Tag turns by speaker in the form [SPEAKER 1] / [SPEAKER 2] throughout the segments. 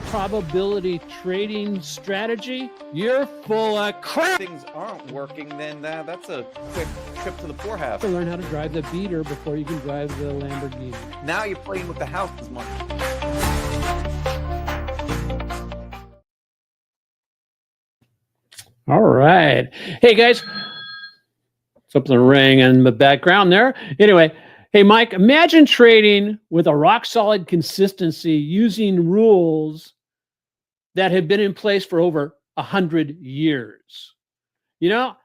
[SPEAKER 1] probability trading strategy, you're full of crap.
[SPEAKER 2] Things aren't working, then that's a quick trip to the poorhouse.
[SPEAKER 1] To learn how to drive the beater before you can drive the Lamborghini.
[SPEAKER 2] Now you're playing with the house's money.
[SPEAKER 1] All right. Hey, guys. Something rang in the background there. Anyway, hey, Mike, imagine trading with a rock-solid consistency using rules that have been in place for over 100 years. You know,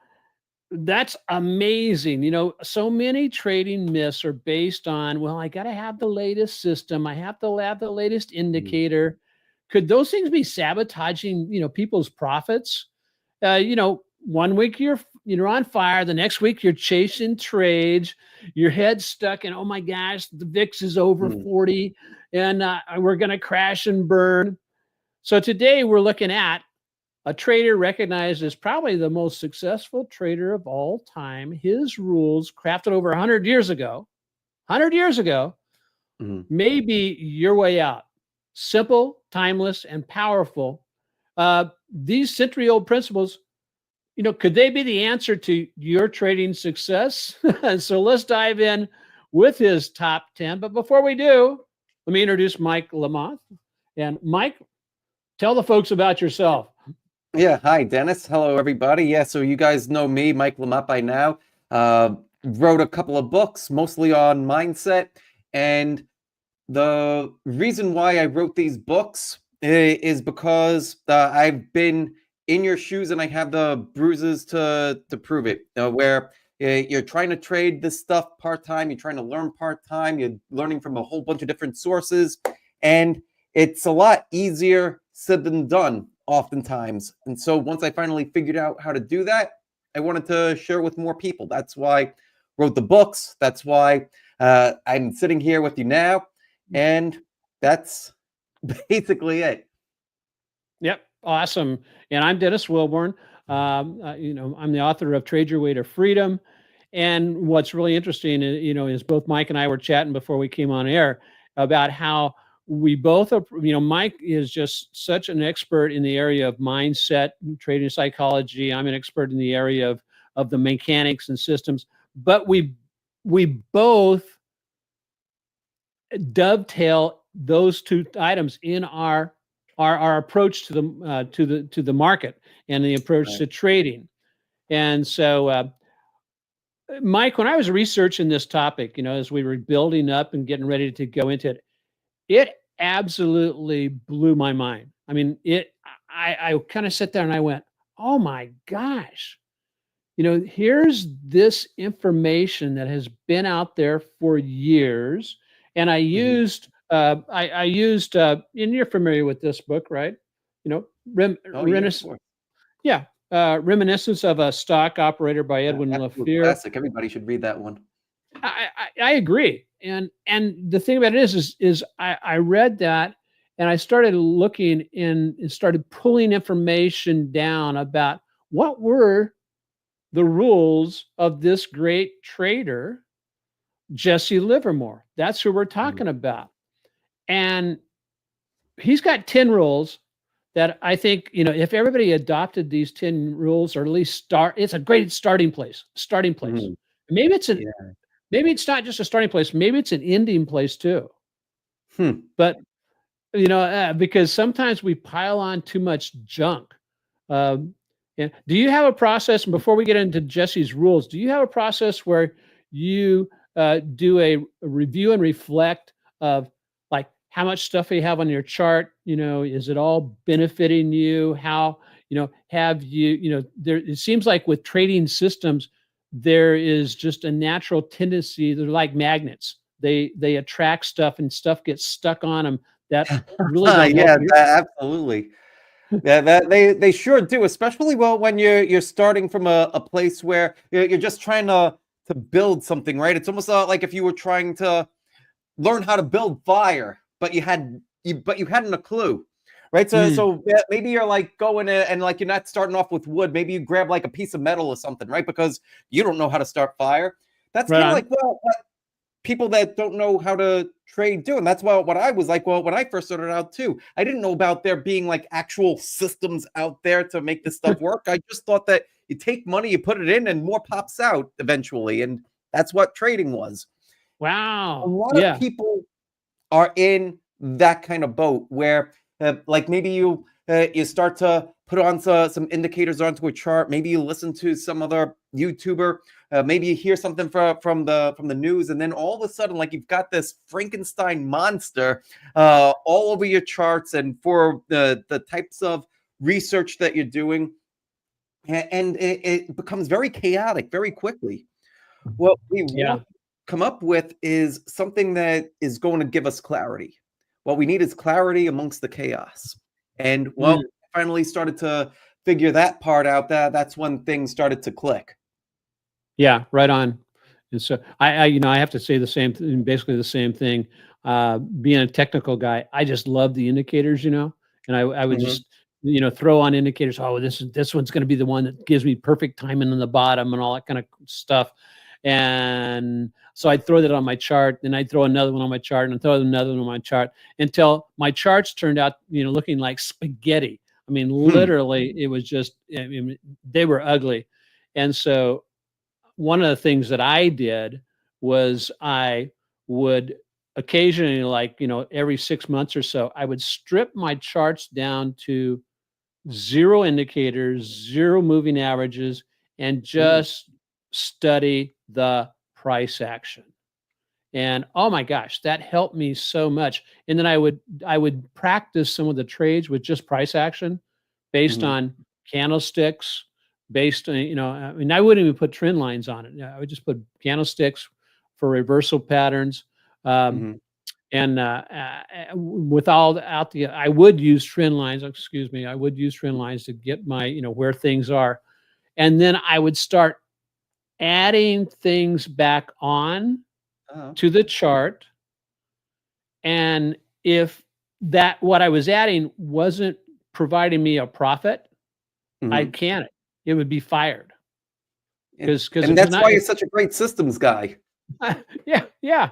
[SPEAKER 1] that's amazing. You know, so many trading myths are based on, well, I got to have the latest system. I have to have the latest indicator. Could those things be sabotaging, people's profits? 1 week you're on fire, the next week you're chasing trades, your head's stuck in, oh my gosh, the VIX is over 40 and we're going to crash and burn. So today we're looking at a trader recognized as probably the most successful trader of all time. His rules crafted over 100 years ago, may be your way out. Simple, timeless, and powerful. These century-old principles, could they be the answer to your trading success? So let's dive in with his top 10. But before we do, let me introduce Mike Lamothe. And Mike, tell the folks about yourself.
[SPEAKER 2] Yeah. Hi, Dennis. Hello, everybody. Yeah. So you guys know me, Mike Lamothe, by now. Wrote a couple of books, mostly on mindset. And the reason why I wrote these books is because I've been in your shoes and I have the bruises to prove it, where you're trying to trade this stuff part-time, you're trying to learn part-time, you're learning from a whole bunch of different sources, and it's a lot easier said than done oftentimes. And so once I finally figured out how to do that, I wanted to share it with more people. That's why I wrote the books. That's why I'm sitting here with you now. And that's basically it.
[SPEAKER 1] Yep. Awesome. And I'm Dennis Wilborn. I'm the author of Trade Your Way to Freedom. And what's really interesting, is both Mike and I were chatting before we came on air about how we both are, Mike is just such an expert in the area of mindset, trading psychology. I'm an expert in the area of the mechanics and systems, but we both dovetail those two items in our approach to the market and the approach to trading. And so, Mike, when I was researching this topic, as we were building up and getting ready to go into it, it absolutely blew my mind. I mean, I kind of sat there and I went, oh my gosh, here's this information that has been out there for years. And I used, and you're familiar with this book, right? Reminiscence of a Stock Operator by Edwin Lafleur.
[SPEAKER 2] Classic. Everybody should read that one.
[SPEAKER 1] I agree. And the thing about it is I read that and I started looking and started pulling information down about what were the rules of this great trader, Jesse Livermore. That's who we're talking about. And he's got 10 rules that I think, if everybody adopted these 10 rules, or at least it's a great starting place. Maybe it's not just a starting place. Maybe it's an ending place too. But, because sometimes we pile on too much junk. Do you have a process, and before we get into Jesse's rules, do you have a process where you do a review and reflect of like how much stuff you have on your chart? Is it all benefiting you? How, have you, there, it seems like with trading systems, there is just a natural tendency. They're like magnets. They attract stuff and stuff gets stuck on them. That really
[SPEAKER 2] absolutely. Yeah, that they sure do, especially when you're starting from a place where you're just trying to build something, right? It's almost like if you were trying to learn how to build fire, but you hadn't a clue, right? So maybe you're like going in and like you're not starting off with wood. Maybe you grab like a piece of metal or something, right? Because you don't know how to start fire. That's kind of like, well, people that don't know how to trade do. And that's what I was like, well, when I first started out too, I didn't know about there being like actual systems out there to make this stuff work. I just thought that you take money, you put it in, and more pops out eventually. And that's what trading was. A
[SPEAKER 1] Wow.
[SPEAKER 2] lot of
[SPEAKER 1] Yeah.
[SPEAKER 2] people are in that kind of boat where like maybe you start to put on some indicators onto a chart. Maybe you listen to some other YouTuber. Maybe you hear something from the news, and then all of a sudden, like, you've got this Frankenstein monster all over your charts and for the types of research that you're doing, and it becomes very chaotic very quickly. What we
[SPEAKER 1] Yeah.
[SPEAKER 2] want to come up with is something that is going to give us clarity. What we need is clarity amongst the chaos. And well,
[SPEAKER 1] Mm.
[SPEAKER 2] I finally started to figure that part out. That's when things started to click.
[SPEAKER 1] Yeah, right on. And so I have to say the same thing, basically the same thing. Being a technical guy, I just love the indicators, and I would
[SPEAKER 2] Mhm.
[SPEAKER 1] just, throw on indicators. Oh, this one's going to be the one that gives me perfect timing on the bottom and all that kind of stuff. And so I'd throw that on my chart, then I'd throw another one on my chart, and I'd throw another one on my chart until my charts turned out, looking like spaghetti. I mean,
[SPEAKER 2] Hmm.
[SPEAKER 1] literally, it was just, I mean, they were ugly. And so one of the things that I did was I would occasionally, like, every 6 months or so, I would strip my charts down to zero indicators, zero moving averages, and
[SPEAKER 2] Mm.
[SPEAKER 1] just study the price action. And oh my gosh, that helped me so much. And then I would practice some of the trades with just price action based
[SPEAKER 2] Mhm.
[SPEAKER 1] on candlesticks, based on, I mean, I wouldn't even put trend lines on it. I would just put candlesticks for reversal patterns. Um,
[SPEAKER 2] Mhm.
[SPEAKER 1] and with all out the, I would use trend lines, excuse me, I would use trend lines to get my, where things are. And then I would start adding things back on
[SPEAKER 2] Oh.
[SPEAKER 1] to the chart. And if that what I was adding wasn't providing me a profit, I'd
[SPEAKER 2] Mhm.
[SPEAKER 1] can it. It would be fired because
[SPEAKER 2] And
[SPEAKER 1] if it's
[SPEAKER 2] that's why
[SPEAKER 1] not,
[SPEAKER 2] you're such a great systems guy.
[SPEAKER 1] yeah, yeah.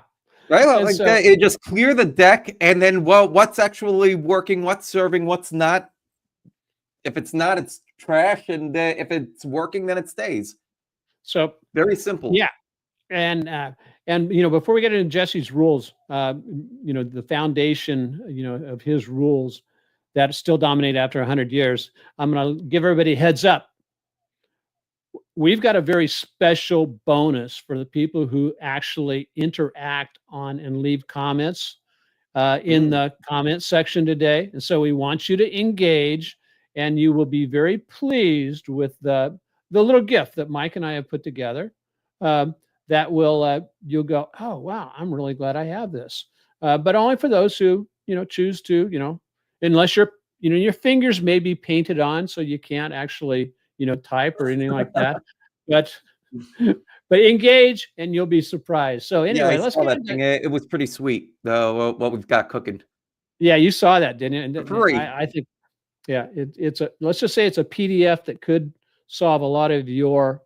[SPEAKER 2] Right?
[SPEAKER 1] And
[SPEAKER 2] Like
[SPEAKER 1] so
[SPEAKER 2] that, it just clear the deck, and then, well, what's actually working, what's serving, what's not. If it's not, it's trash, and if it's working, then it stays.
[SPEAKER 1] so
[SPEAKER 2] Very simple.
[SPEAKER 1] yeah. And before we get into Jesse's rules, the foundation, of his rules that still dominate after 100 years, I'm going to give everybody a heads up. We've got a very special bonus for the people who actually interact on and leave comments in
[SPEAKER 2] Mm.
[SPEAKER 1] the comment section today. And so we want you to engage, and you will be very pleased with the little gift that Mike and I have put together. Um, that will you'll go, oh wow, I'm really glad I have this. But only for those who choose to, unless your fingers may be painted on, so you can't actually type or anything like that. But but engage, and you'll be surprised. So
[SPEAKER 2] Yeah, I
[SPEAKER 1] anyway, let's
[SPEAKER 2] saw
[SPEAKER 1] get
[SPEAKER 2] that
[SPEAKER 1] into.
[SPEAKER 2] thing. It was pretty sweet, though, what we've got cooking.
[SPEAKER 1] Yeah, you saw that, didn't you? And
[SPEAKER 2] For free.
[SPEAKER 1] I think, yeah, it's a, let's just say it's a PDF that could solve a lot of your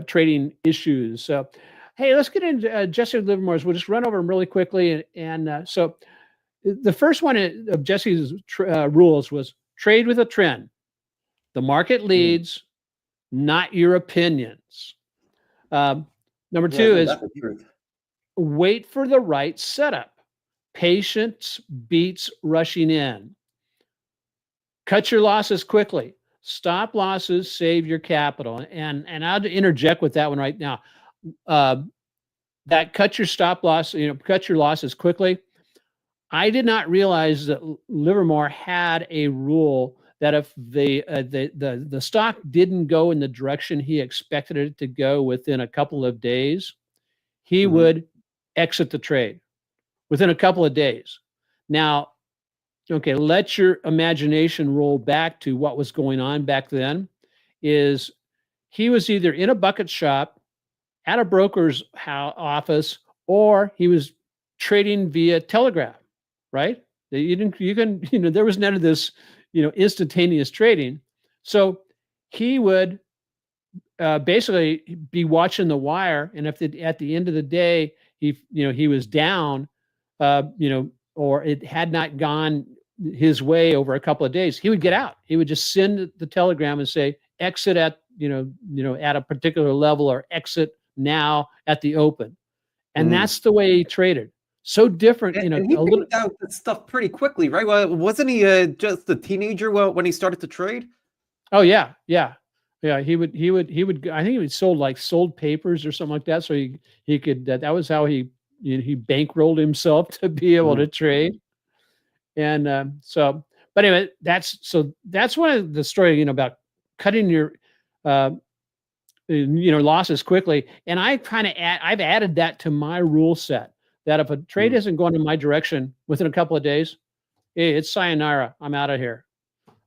[SPEAKER 1] trading issues. So, hey, let's get into Jesse Livermore's. We'll just run over them really quickly. So, the first one of Jesse's rules was trade with a trend. The market
[SPEAKER 2] Mm.
[SPEAKER 1] leads, not your opinions. Um, Number
[SPEAKER 2] Yeah,
[SPEAKER 1] two
[SPEAKER 2] no,
[SPEAKER 1] is
[SPEAKER 2] that's the truth.
[SPEAKER 1] wait for the right setup. Patience beats rushing in. Cut your losses quickly. Stop losses, save your capital. And I'll interject with that one right now. Uh, that cut your stop loss, cut your losses quickly. I did not realize that Livermore had a rule that if the stock didn't go in the direction he expected it to go within a couple of days, he
[SPEAKER 2] Mhm.
[SPEAKER 1] would exit the trade within a couple of days. Now, okay, let your imagination roll back to what was going on back then. Is he was either in a bucket shop at a broker's office, or he was trading via telegraph, right? You didn't, you can, there was none of this, instantaneous trading. So he would basically be watching the wire, and if at the end of the day he was down, or it had not gone his way over a couple of days, he would get out. He would just send the telegram and say, exit at, at a particular level, or exit now at the open. And that's the way he traded. So different,
[SPEAKER 2] And he figured out that stuff pretty quickly, right? Well, wasn't he just a teenager when he started to trade?
[SPEAKER 1] Oh yeah, yeah, yeah. He would. I think he sold papers or something like that. So he could. That was how he bankrolled himself to be able to trade. And but anyway, that's one of the story, about cutting your losses quickly. And I've added that to my rule set, that if a trade isn't going in my direction within a couple of days, hey, it's sayonara. I'm out of here.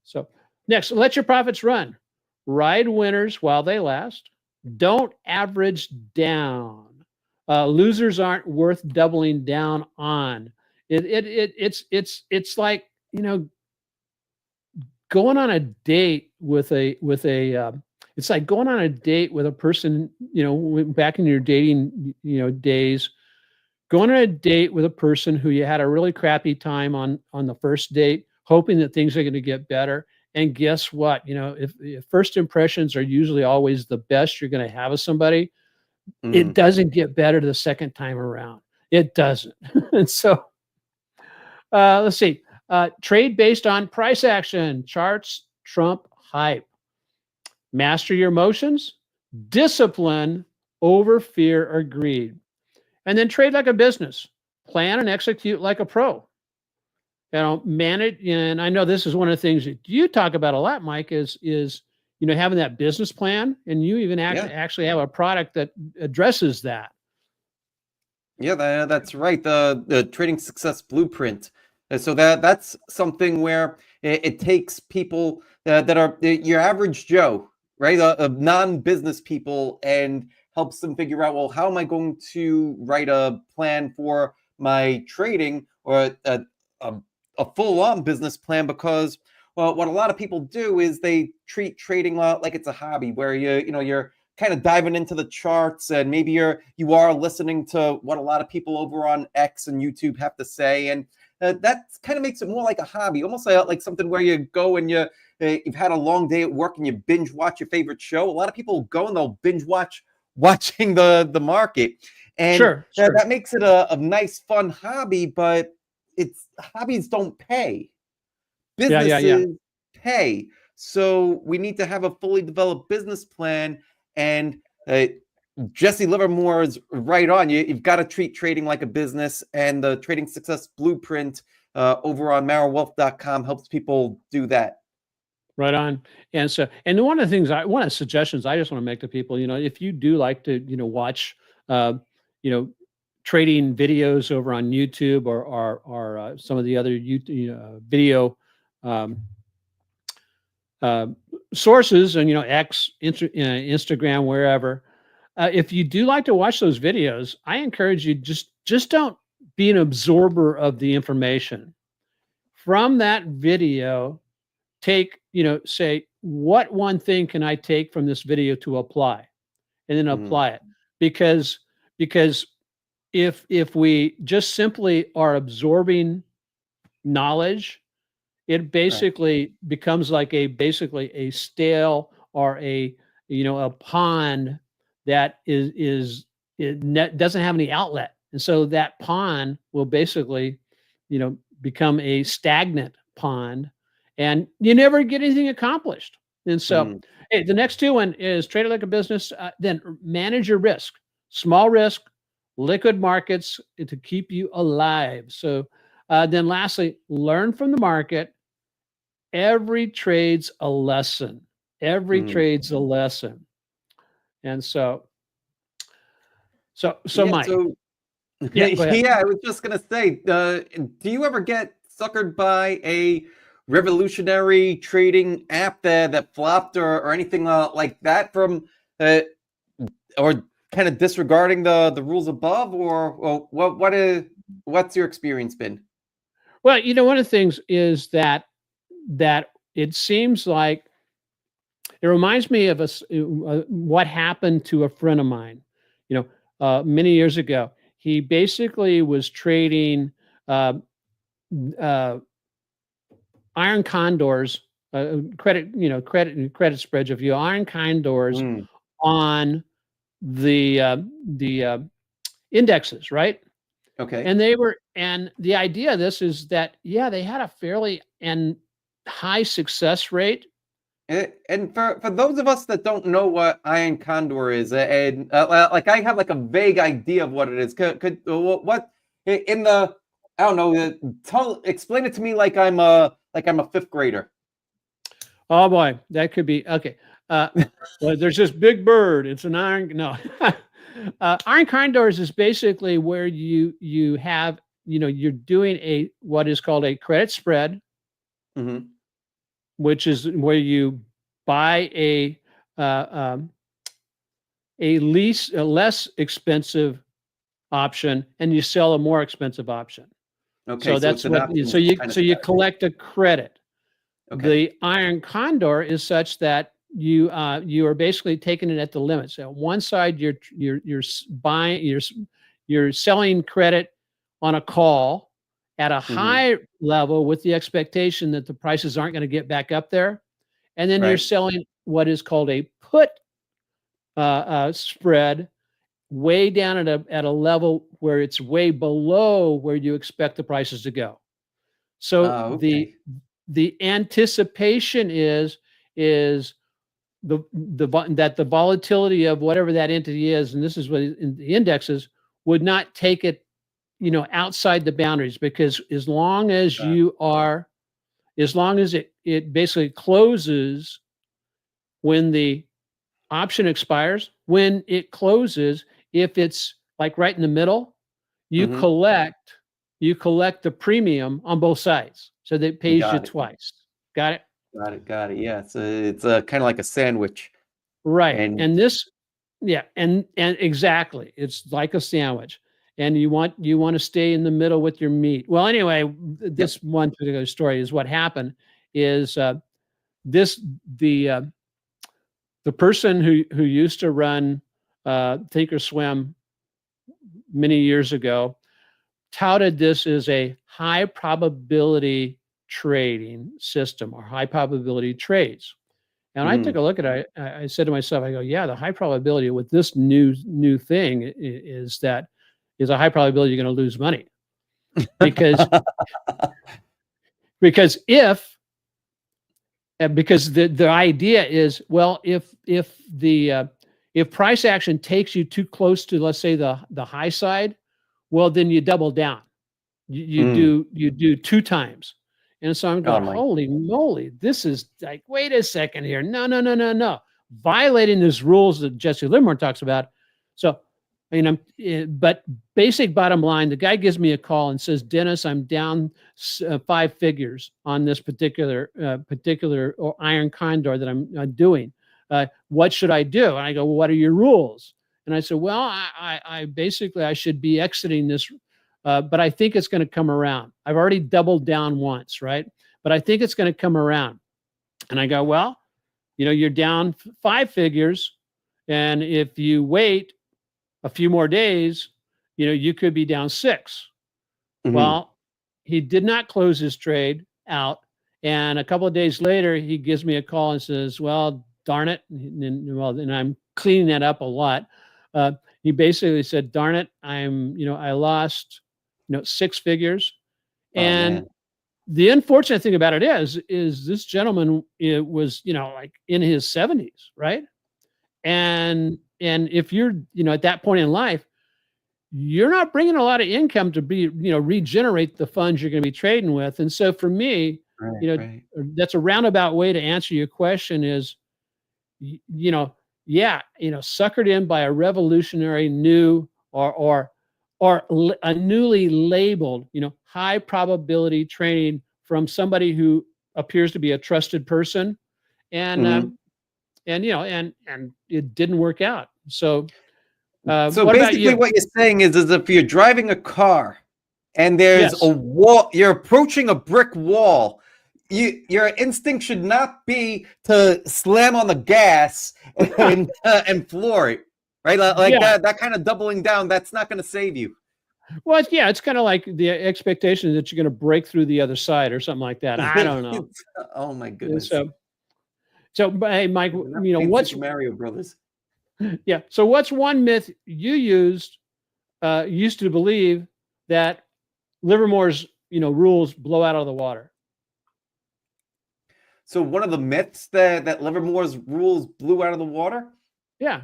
[SPEAKER 1] So next, let your profits run. Ride winners while they last. Don't average down. Losers aren't worth doubling down on. It's like, going on a date with a it's like going on a date with a person, back in your dating, days, going on a date with a person who you had a really crappy time on the first date, hoping that things are going to get better. And guess what? If first impressions are usually always the best you're going to have of somebody, it doesn't get better the second time around. It doesn't. And so, let's see. Trade based on price action. Charts trump hype. Master your emotions. Discipline over fear or greed. And then trade like a business. Plan and execute like a pro. Manage. And I know this is one of the things that you talk about a lot, Mike, is having that business plan, and you even actually have a product that addresses that.
[SPEAKER 2] Yeah, that's right. The trading success blueprint. So that's something where it takes people that are your average Joe, right? Non-business people, and helps them figure out, well, how am I going to write a plan for my trading, or a full-on business plan? Because, well, what a lot of people do is they treat trading like it's a hobby, where you're kind of diving into the charts, and maybe you are listening to what a lot of people over on X and YouTube have to say, and that kind of makes it more like a hobby, almost like something where you go and you've had a long day at work and you binge watch your favorite show. A lot of people go and they'll binge watching the market, and
[SPEAKER 1] sure.
[SPEAKER 2] That makes it a nice, fun hobby. But hobbies don't pay. Businesses pay. So we need to have a fully developed business plan. And Jesse Livermore is right on. You've got to treat trading like a business, and the Trading Success Blueprint over on merrillwealth.com helps people do that.
[SPEAKER 1] Right on. And so, and one of the suggestions I just want to make to people, if you do like to, watch, trading videos over on YouTube, or some of the other video sources, and X, Instagram, wherever. If you do like to watch those videos, I encourage you, just don't be an absorber of the information from that video. Take, say, what one thing can I take from this video to apply, and then apply it. Because if we just simply are absorbing knowledge, it basically becomes like a stale, or a pond that doesn't have any outlet. And so that pond will basically, become a stagnant pond, and you never get anything accomplished. And so, hey, the next one is trade it like a business. Then manage your risk. Small risk, liquid markets to keep you alive. So then lastly, learn from the market. Every trade's a lesson. Every trade's a lesson. And so Mike.
[SPEAKER 2] Yeah, I was just going to say, do you ever get suckered by a revolutionary trading app that flopped, or anything like that, from or kind of disregarding the rules above, or what's your experience been?
[SPEAKER 1] Well, one of the things is that it seems like, it reminds me of what happened to a friend of mine, many years ago. he basically was trading uh, iron condors, credit spreads of you iron condors on the indexes, right?
[SPEAKER 2] Okay.
[SPEAKER 1] And the idea of this is that, yeah, they had a fairly and high success rate.
[SPEAKER 2] And for those of us that don't know what iron condor is, and like I have like a vague idea of what it is. Could what in the I don't know. Explain it to me like I'm a fifth grader.
[SPEAKER 1] Oh boy, that could be okay. Well, there's this big bird. It's an iron. No, iron condors is basically where you have you're doing what is called a credit spread, which is where you buy a less expensive option and you sell a more expensive option.
[SPEAKER 2] Okay,
[SPEAKER 1] so that's what. So you collect a credit.
[SPEAKER 2] Okay.
[SPEAKER 1] The iron condor is such that you are basically taking it at the limit. So on one side you're buying, you're selling credit on a call at a high level with the expectation that the prices aren't going to get back up there, and then you're selling what is called a put spread way down at a level where it's way below where you expect the prices to go. So the anticipation is that the volatility of whatever that entity is, and this is what in the indexes, would not take it, outside the boundaries, because as long as it basically closes when the option expires, when it closes, if it's like right in the middle, you collect the premium on both sides. So that pays you twice. Got it?
[SPEAKER 2] Got it. Yeah, it's kind of like a sandwich.
[SPEAKER 1] Right. And this, yeah, and exactly, it's like a sandwich. And you want to stay in the middle with your meat. Well, anyway, this one particular story is what happened is the person who used to run Thinkorswim many years ago touted this as a high probability trading system or high probability trades. And I took a look at it. I said to myself, I go, yeah, the high probability with this new thing is a high probability you're going to lose money. Because the idea is, well, if price action takes you too close to, let's say, the high side, well, then you double down. You do 2 times. And so I'm going, holy moly, this is like, wait a second here. No. Violating these rules that Jesse Livermore talks about. So, but basic bottom line, the guy gives me a call and says, Dennis, I'm down 5 figures on this particular iron condor that I'm doing. What should I do? And I go, well, what are your rules? And I said, well, I basically, I should be exiting this, but I think it's going to come around. I've already doubled down once, right? But I think it's going to come around. And I go, well, you're down 5 figures. And if you wait a few more days, you could be down 6. Well, he did not close his trade out. And a couple of days later, he gives me a call and says, well, darn it. And I'm cleaning that up a lot. He basically said, darn it, I lost, 6 figures. And the unfortunate thing about it is this gentleman, it was, like in his 70s, right? And if you're, at that point in life, you're not bringing a lot of income to be, regenerate the funds you're going to be trading with. And so for me, that's a roundabout way to answer your question is, suckered in by a revolutionary new or a newly labeled, high probability trading from somebody who appears to be a trusted person, and it didn't work out. So,
[SPEAKER 2] so basically, what you're saying is if you're driving a car and there's a wall, you're approaching a brick wall. Your instinct should not be to slam on the gas and floor it, right? Like that kind of doubling down, that's not going to save you.
[SPEAKER 1] Well, it's kind of like the expectation that you're going to break through the other side or something like that. I don't know.
[SPEAKER 2] Oh my
[SPEAKER 1] Yeah,
[SPEAKER 2] goodness.
[SPEAKER 1] so, but hey, Mike,
[SPEAKER 2] We're not playing
[SPEAKER 1] what's
[SPEAKER 2] Super Mario Brothers.
[SPEAKER 1] yeah? So, what's one myth you used to believe that Livermore's rules blow out of the water?
[SPEAKER 2] So one of the myths that Livermore's rules blew out of the water.
[SPEAKER 1] Yeah,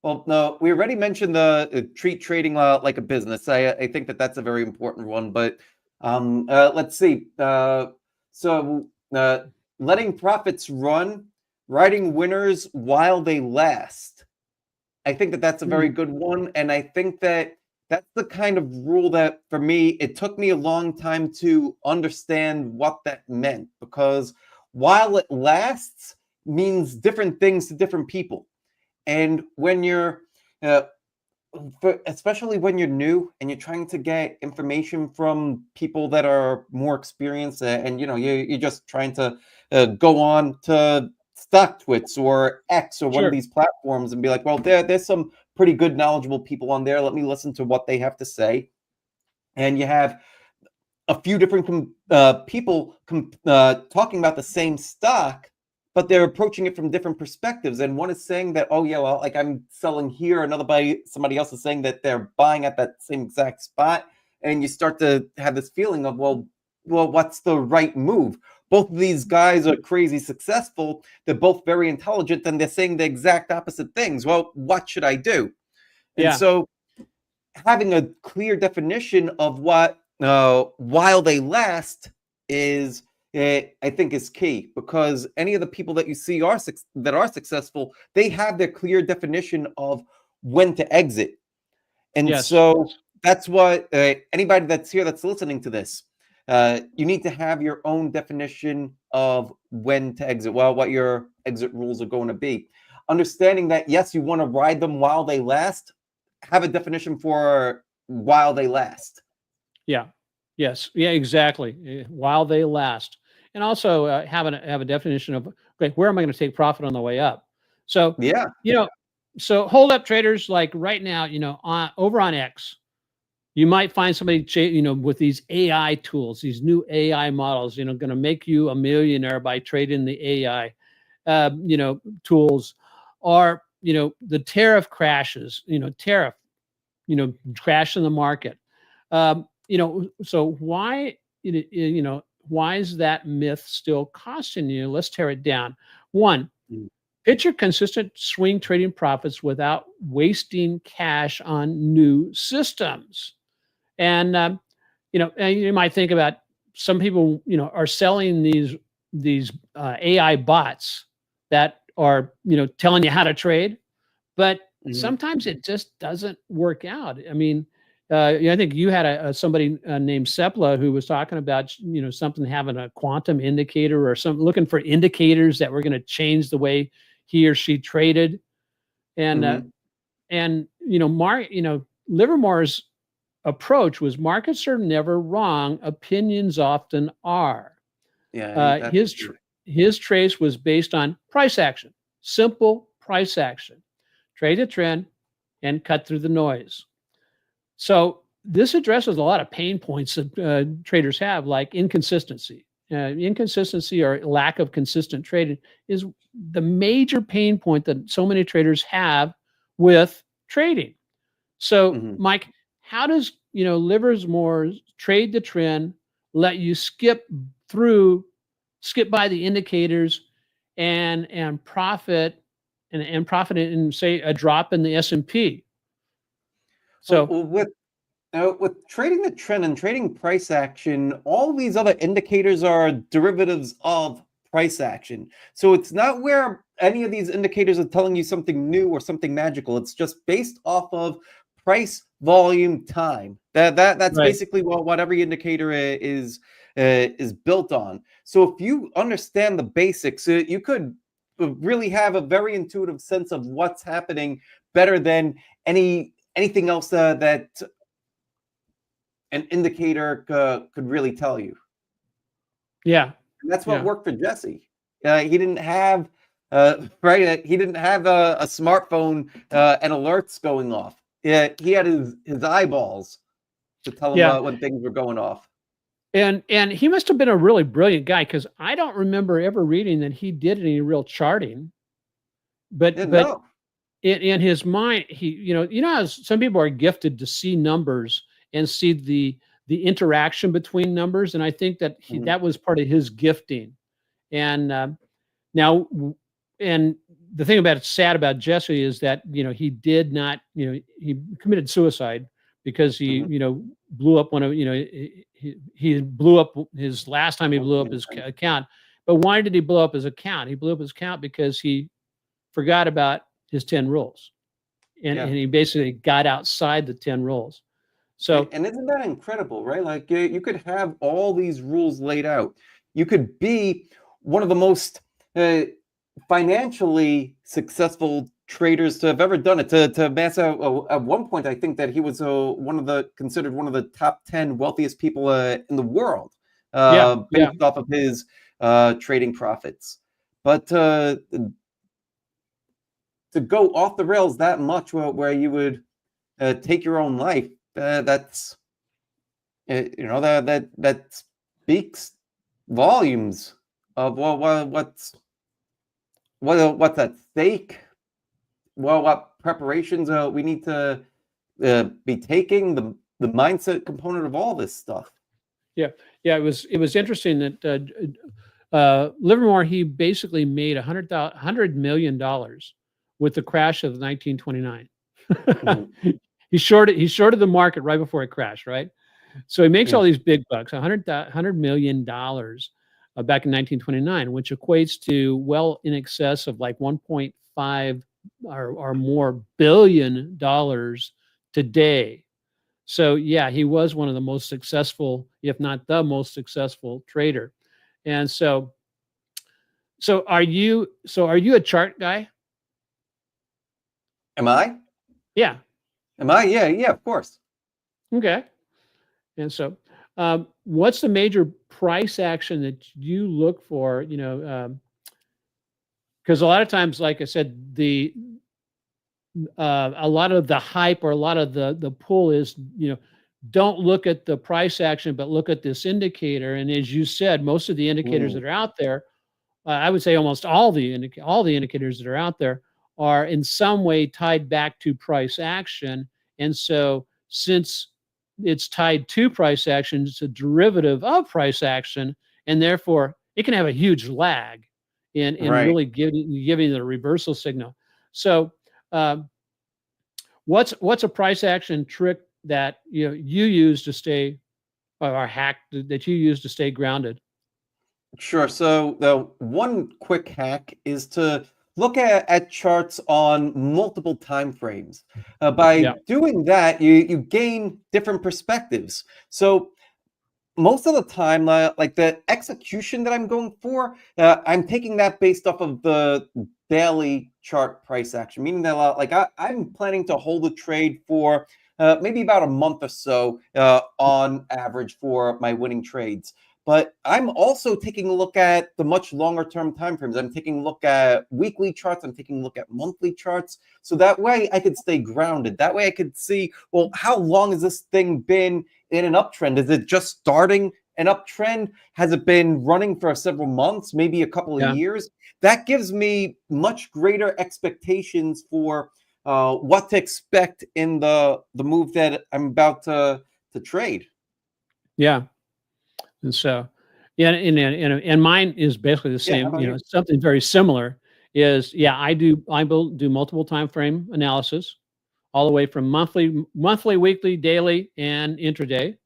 [SPEAKER 2] Well, no, we already mentioned the treat trading like a business. I think that's a very important one. But let's see. So letting profits run, riding winners while they last. I think that's a very
[SPEAKER 1] mm,
[SPEAKER 2] good one, and I think that's the kind of rule that for me it took me a long time to understand what that meant, because while it lasts means different things to different people. And when you're uh, especially when you're new and you're trying to get information from people that are more experienced, and you're just trying to go on to StockTwits or X or one of
[SPEAKER 1] sure,
[SPEAKER 2] these platforms and be like, well, there's some pretty good knowledgeable people on there, let me listen to what they have to say. And you have a few different people talking about the same stock, but they're approaching it from different perspectives. And one is saying that, oh yeah, well, like I'm selling here. Somebody else is saying that they're buying at that same exact spot. And you start to have this feeling of, well, what's the right move? Both of these guys are crazy successful. They're both very intelligent, and they're saying the exact opposite things. Well, what should I do? And
[SPEAKER 1] yeah,
[SPEAKER 2] so having a clear definition of what while they last is, I think, is key, because any of the people that you see that are successful, they have their clear definition of when to exit. And
[SPEAKER 1] yes,
[SPEAKER 2] so that's what anybody that's here that's listening to this, you need to have your own definition of when to exit. Well, what your exit rules are going to be. Understanding that, yes, you want to ride them while they last, have a definition for while they last.
[SPEAKER 1] yeah, yes, yeah, exactly. While they last, and also have a definition of, okay, where am I going to take profit on the way up? So,
[SPEAKER 2] Yeah.
[SPEAKER 1] you know, so hold up traders, like right now, over on X, you might find somebody, with these AI tools, these new AI models, going to make you a millionaire by trading the AI, tools, or the tariff crashes, crash in the market. So why is that myth still costing you? Let's tear it down. One,
[SPEAKER 2] Mm.
[SPEAKER 1] picture consistent swing trading profits without wasting cash on new systems. And and you might think about, some people are selling these AI bots that are telling you how to trade, but
[SPEAKER 2] Mhm.
[SPEAKER 1] sometimes it just doesn't work out. I mean, I think you had somebody named Sepla who was talking about something, having a quantum indicator or something, looking for indicators that were going to change the way he or she traded. And
[SPEAKER 2] Mhm.
[SPEAKER 1] Livermore's approach was, markets are never wrong, opinions often are.
[SPEAKER 2] Yeah,
[SPEAKER 1] Uh,
[SPEAKER 2] that's
[SPEAKER 1] his tr-
[SPEAKER 2] true.
[SPEAKER 1] his trace was based on price action, simple price action, trade a trend, and cut through the noise. So this addresses a lot of pain points that traders have, like inconsistency. Inconsistency or lack of consistent trading is the major pain point that so many traders have with trading. So,
[SPEAKER 2] Mhm.
[SPEAKER 1] Mike, how does Livermore's trade the trend let you skip by the indicators, and profit, and profit in, say, a drop in the S&P?
[SPEAKER 2] Well,
[SPEAKER 1] So,
[SPEAKER 2] with trading the trend and trading price action, all these other indicators are derivatives of price action. So it's not where any of these indicators are telling you something new or something magical. It's just based off of price, volume, time. That's
[SPEAKER 1] right.
[SPEAKER 2] basically what every indicator is built on. So if you understand the basics, you could really have a very intuitive sense of what's happening, better than anything else that an indicator could really tell you.
[SPEAKER 1] Yeah.
[SPEAKER 2] And that's what
[SPEAKER 1] Yeah.
[SPEAKER 2] worked for Jesse. He didn't have right. He didn't have a smartphone and alerts going off. Yeah, he had his eyeballs to tell him
[SPEAKER 1] Yeah.
[SPEAKER 2] when things were going off.
[SPEAKER 1] And he must have been a really brilliant guy, because I don't remember ever reading that he did any real charting.
[SPEAKER 2] Yeah,
[SPEAKER 1] But
[SPEAKER 2] no.
[SPEAKER 1] in his mind, he, how some people are gifted to see numbers and see the interaction between numbers, and I think that
[SPEAKER 2] Mhm.
[SPEAKER 1] that was part of his gifting. And now, and the thing about sad about Jesse is that he did not, he committed suicide because he
[SPEAKER 2] Mhm.
[SPEAKER 1] blew up one of he blew up his last time he blew up his account. But why did he blow up his account? He blew up his account because he forgot about his 10 rules, and
[SPEAKER 2] Yeah.
[SPEAKER 1] he basically got outside the 10 rules. So
[SPEAKER 2] And isn't that incredible, right? Like you could have all these rules laid out. You could be one of the most uh, financially successful traders to have ever done it. To amass at one point, I think that he was considered one of the top 10 wealthiest people in the world,
[SPEAKER 1] yeah, yeah,
[SPEAKER 2] based off of his trading profits. But to go off the rails that much, where you would take your own life, that's that speaks volumes of what's at stake. Well, what preparations we need to be taking, the mindset component of all this stuff.
[SPEAKER 1] yeah, yeah. It was interesting that Livermore, he basically made $100 million with the crash of 1929.
[SPEAKER 2] Mhm.
[SPEAKER 1] He shorted the market right before it crashed, right? So he makes
[SPEAKER 2] Yeah.
[SPEAKER 1] all these big bucks, $100 million back in 1929, which equates to well in excess of like 1.5 or more billion dollars today. So yeah, he was one of the most successful, if not the most successful trader. And so are you a chart guy?
[SPEAKER 2] Am I?
[SPEAKER 1] Yeah.
[SPEAKER 2] Am I? Yeah, yeah, of course.
[SPEAKER 1] Okay. And so what's the major price action that you look for? Because a lot of times, like I said, a lot of the hype or a lot of the pull is, don't look at the price action, but look at this indicator. And as you said, most of the indicators
[SPEAKER 2] Mm,
[SPEAKER 1] that are out there, I would say almost all the indicators that are out there are in some way tied back to price action. And so, since it's tied to price action, it's a derivative of price action, and therefore it can have a huge lag in
[SPEAKER 2] right.
[SPEAKER 1] really giving the reversal signal. So, um, what's a price action trick that you use to stay, or a hack that you use to stay grounded?
[SPEAKER 2] Sure. So the one quick hack is to look at charts on multiple time frames. By
[SPEAKER 1] Yeah,
[SPEAKER 2] doing that, you gain different perspectives. So most of the time, like the execution that I'm going for, I'm taking that based off of the daily chart price action, meaning that like I'm planning to hold a trade for maybe about a month or so on average for my winning trades. But I'm also taking a look at the much longer term time frames. I'm taking a look at weekly charts. I'm taking a look at monthly charts. So that way I could stay grounded. That way I could see, well, how long has this thing been in an uptrend? Is it just starting an uptrend? Has it been running for several months, maybe a couple of
[SPEAKER 1] yeah.
[SPEAKER 2] years? That gives me much greater expectations for what to expect in the move that I'm about to trade.
[SPEAKER 1] Yeah. And so, yeah, and mine is basically the
[SPEAKER 2] Yeah, how
[SPEAKER 1] same.
[SPEAKER 2] about you?
[SPEAKER 1] Something very similar is, yeah, I will do multiple time frame analysis, all the way from monthly, weekly, daily, and intraday.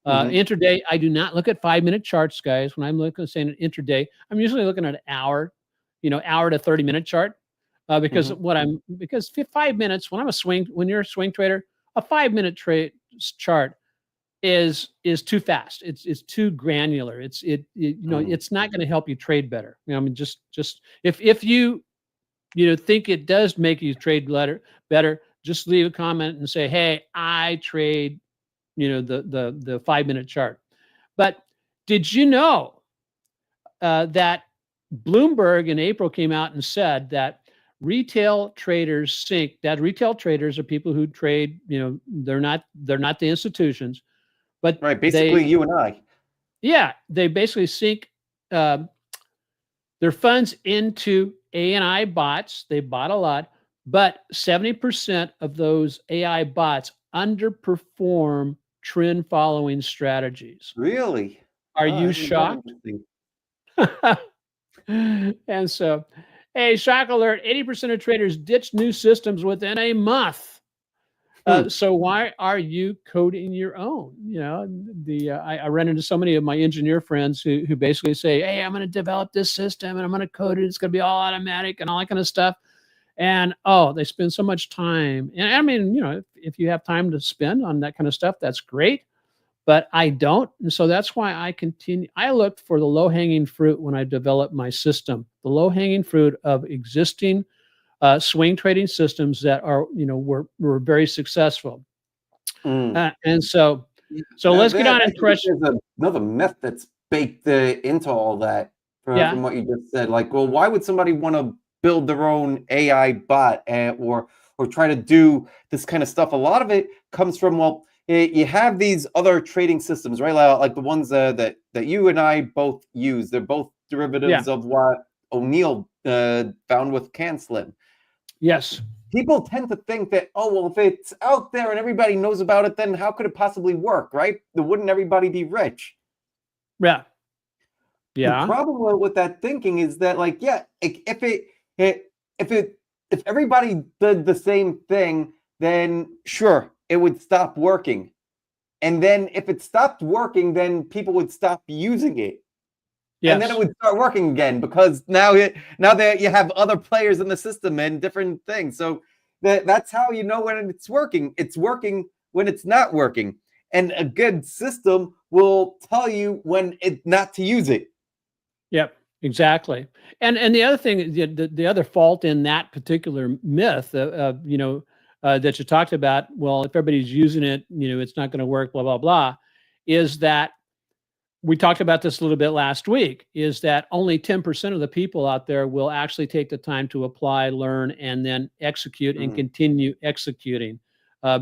[SPEAKER 2] Hmm.
[SPEAKER 1] Intraday, I do not look at 5 minute charts, guys. When I'm looking saying an intraday, I'm usually looking at an hour, hour to 30 minute chart.
[SPEAKER 2] Hmm.
[SPEAKER 1] Because 5 minutes, when you're a swing trader, a 5 minute trade chart is too fast. It's too granular.
[SPEAKER 2] Hmm.
[SPEAKER 1] It's not going to help you trade better. I mean, just if you think it does make you trade better, just leave a comment and say, hey, I trade the 5 minute chart. But did you know that Bloomberg in April came out and said that retail traders sync. That retail traders are people who trade, they're not the institutions, but
[SPEAKER 2] Right. Basically, you and I.
[SPEAKER 1] they basically sync their funds into AI bots. They bought a lot, but 70% of those AI bots underperform trend following strategies.
[SPEAKER 2] Really?
[SPEAKER 1] Are
[SPEAKER 2] Oh,
[SPEAKER 1] you
[SPEAKER 2] that's very
[SPEAKER 1] shocked?
[SPEAKER 2] interesting.
[SPEAKER 1] And so, hey, shock alert, 80% of traders ditch new systems within a month. So why are you coding your own? I run into so many of my engineer friends who basically say, hey, I'm going to develop this system and I'm going to code it. It's going to be all automatic and all that kind of stuff. And they spend so much time. And I mean, if you have time to spend on that kind of stuff, that's great. But I don't. And so that's why I continue. I look for the low hanging fruit when I develop my system, the low hanging fruit of existing swing trading systems that are, were very successful. And so let's get on and crush.
[SPEAKER 2] There's another myth that's baked into all that from what you just said. Like, well, why would somebody want to build their own AI bot or try to do this kind of stuff? A lot of it comes from, well, you have these other trading systems, right? Like the ones that you and I both use. They're both derivatives of what O'Neill found with CanSlim.
[SPEAKER 1] Yes.
[SPEAKER 2] People tend to think that, oh, well, if it's out there and everybody knows about it, then how could it possibly work, right? Then wouldn't everybody be rich?
[SPEAKER 1] Yeah.
[SPEAKER 2] The problem with that thinking is that, like, if everybody did the same thing, then sure, it would stop working. And then if it stopped working, then people would stop using it. Yes. And then it would start working again because now that you have other players in the system and different things. So that's how you know when it's working. It's working when it's not working. And a good system will tell you when not to use it.
[SPEAKER 1] Yep, exactly. And the other thing, the other fault in that particular myth, that you talked about, well, if everybody's using it, it's not going to work, blah, blah, blah, is that we talked about this a little bit last week, is that only 10% of the people out there will actually take the time to apply, learn, and then execute and continue executing,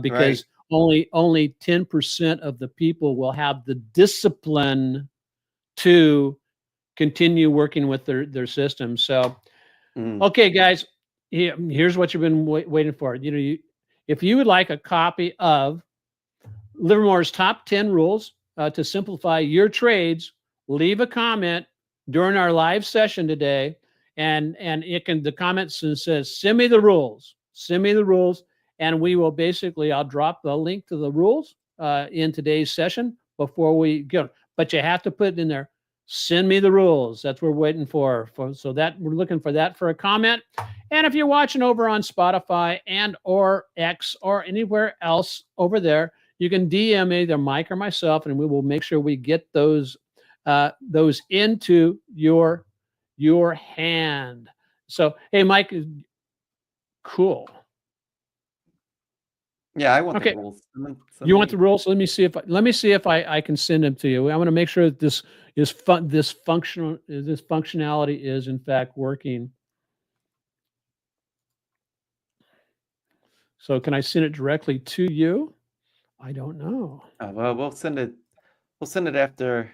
[SPEAKER 1] because only 10% of the people will have the discipline to continue working with their system. So, okay, guys, here's what you've been waiting for. If you would like a copy of Livermore's top 10 rules to simplify your trades, leave a comment during our live session today, and the comments says, send me the rules, and we will I'll drop the link to the rules in today's session before we go. But you have to put it in there, send me the rules. That's what we're waiting for. So that we're looking for that for a comment. And if you're watching over on Spotify and or X or anywhere else over there, you can DM either Mike or myself, and we will make sure we get those into your hand. So, hey, Mike, cool.
[SPEAKER 2] Yeah, I want the rules.
[SPEAKER 1] You want the rules? Let me see if I can send them to you. I want to make sure that this functionality is in fact working. So, can I send it directly to you? I don't know.
[SPEAKER 2] Well, we'll send it after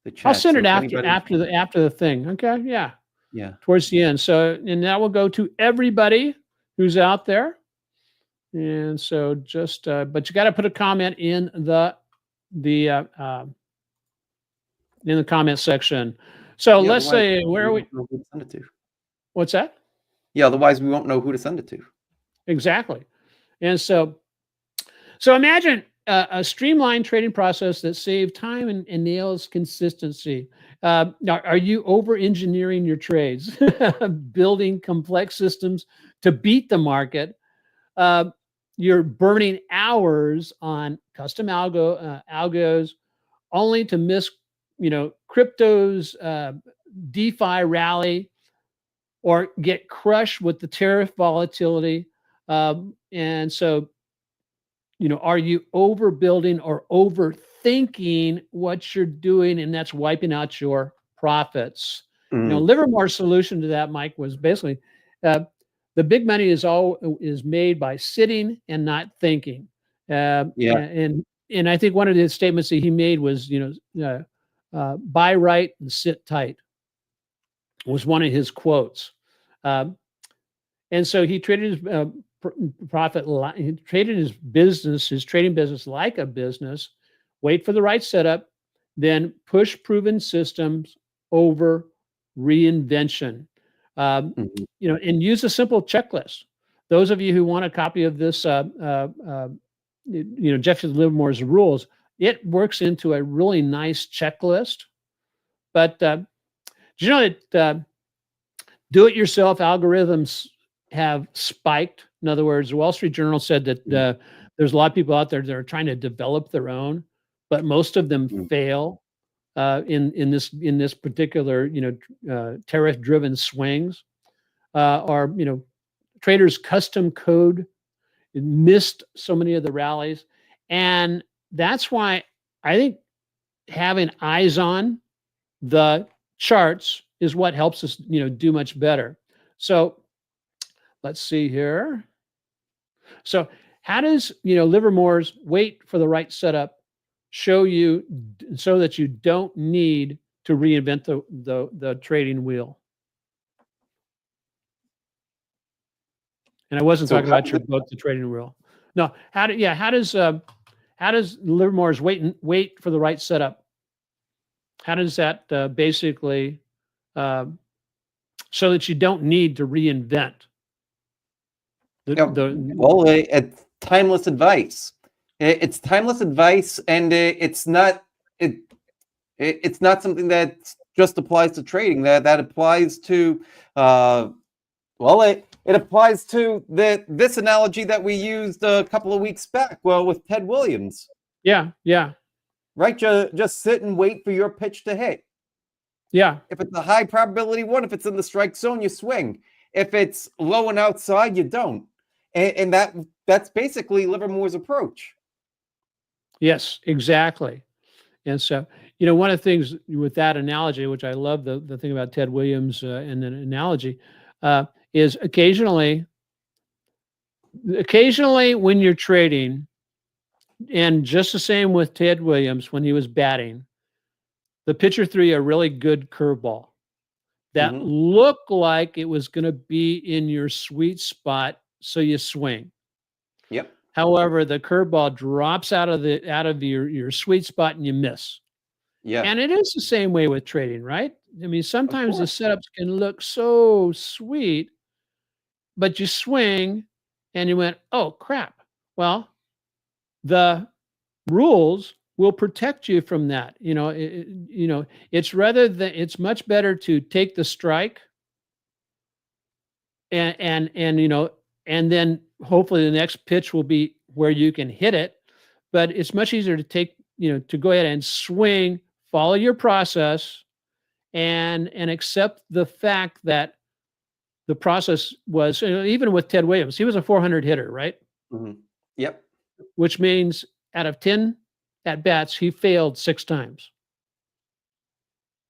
[SPEAKER 2] the chat.
[SPEAKER 1] I'll send it after the thing. Okay. Yeah.
[SPEAKER 2] Yeah.
[SPEAKER 1] Towards the end. So, and that will go to everybody who's out there. And so just, but you got to put a comment in the comment section. So let's say, where are we?
[SPEAKER 2] Send it to.
[SPEAKER 1] What's that?
[SPEAKER 2] Yeah. Otherwise we won't know who to send it to.
[SPEAKER 1] Exactly. And so imagine a streamlined trading process that saves time and nails consistency. Are you over-engineering your trades, building complex systems to beat the market? You're burning hours on custom algos only to miss, crypto's DeFi rally or get crushed with the tariff volatility. And so, are you overbuilding or overthinking what you're doing, and that's wiping out your profits? Livermore's solution to that, Mike, was basically the big money is made by sitting and not thinking.
[SPEAKER 2] Yeah.
[SPEAKER 1] And I think one of the statements that he made was, buy right and sit tight was one of his quotes. Um, and so he traded his he traded his trading business like a business, wait for the right setup, then push proven systems over reinvention.
[SPEAKER 2] Mhm.
[SPEAKER 1] And use a simple checklist. Those of you who want a copy of this, Jesse Livermore's rules, it works into a really nice checklist. But do you know that do-it-yourself algorithms have spiked? In other words, the Wall Street Journal said that there's a lot of people out there that are trying to develop their own, but most of them fail in this particular tariff-driven swings, or traders custom code. It missed so many of the rallies, and that's why I think having eyes on the charts is what helps us, do much better. So let's see here. So how does, Livermore's wait for the right setup show you so that you don't need to reinvent the trading wheel? And I wasn't
[SPEAKER 2] So
[SPEAKER 1] talking about your book, The Trading Wheel. No, how does Livermore's wait for the right setup? How does that basically so that you don't need to reinvent
[SPEAKER 2] well, it's timeless advice. It's timeless advice, and it's not something that just applies to trading. That applies to it applies to this analogy that we used a couple of weeks back. Well, with Ted Williams.
[SPEAKER 1] Yeah.
[SPEAKER 2] Right, just sit and wait for your pitch to hit.
[SPEAKER 1] Yeah.
[SPEAKER 2] If it's a high probability one, if it's in the strike zone, you swing. If it's low and outside, you don't. And that's basically Livermore's approach.
[SPEAKER 1] Yes, exactly. And so, one of the things with that analogy, which I love the thing about Ted Williams and an analogy, is occasionally when you're trading, and just the same with Ted Williams when he was batting, the pitcher threw a really good curveball that looked like it was going to be in your sweet spot, so you swing.
[SPEAKER 2] Yep.
[SPEAKER 1] However, the curveball drops out of your sweet spot and you miss.
[SPEAKER 2] Yeah.
[SPEAKER 1] And it is the same way with trading, right? I mean, sometimes the setups can look so sweet, but you swing and you went, "Oh crap." Well, the rules will protect you from that. It's much better to take the strike and then hopefully the next pitch will be where you can hit it. But it's much easier to take, to go ahead and swing, follow your process, and accept the fact that the process was, even with Ted Williams, he was a 400 hitter, right?
[SPEAKER 2] Yep.
[SPEAKER 1] Which means out of 10 at bats, he failed 6 times.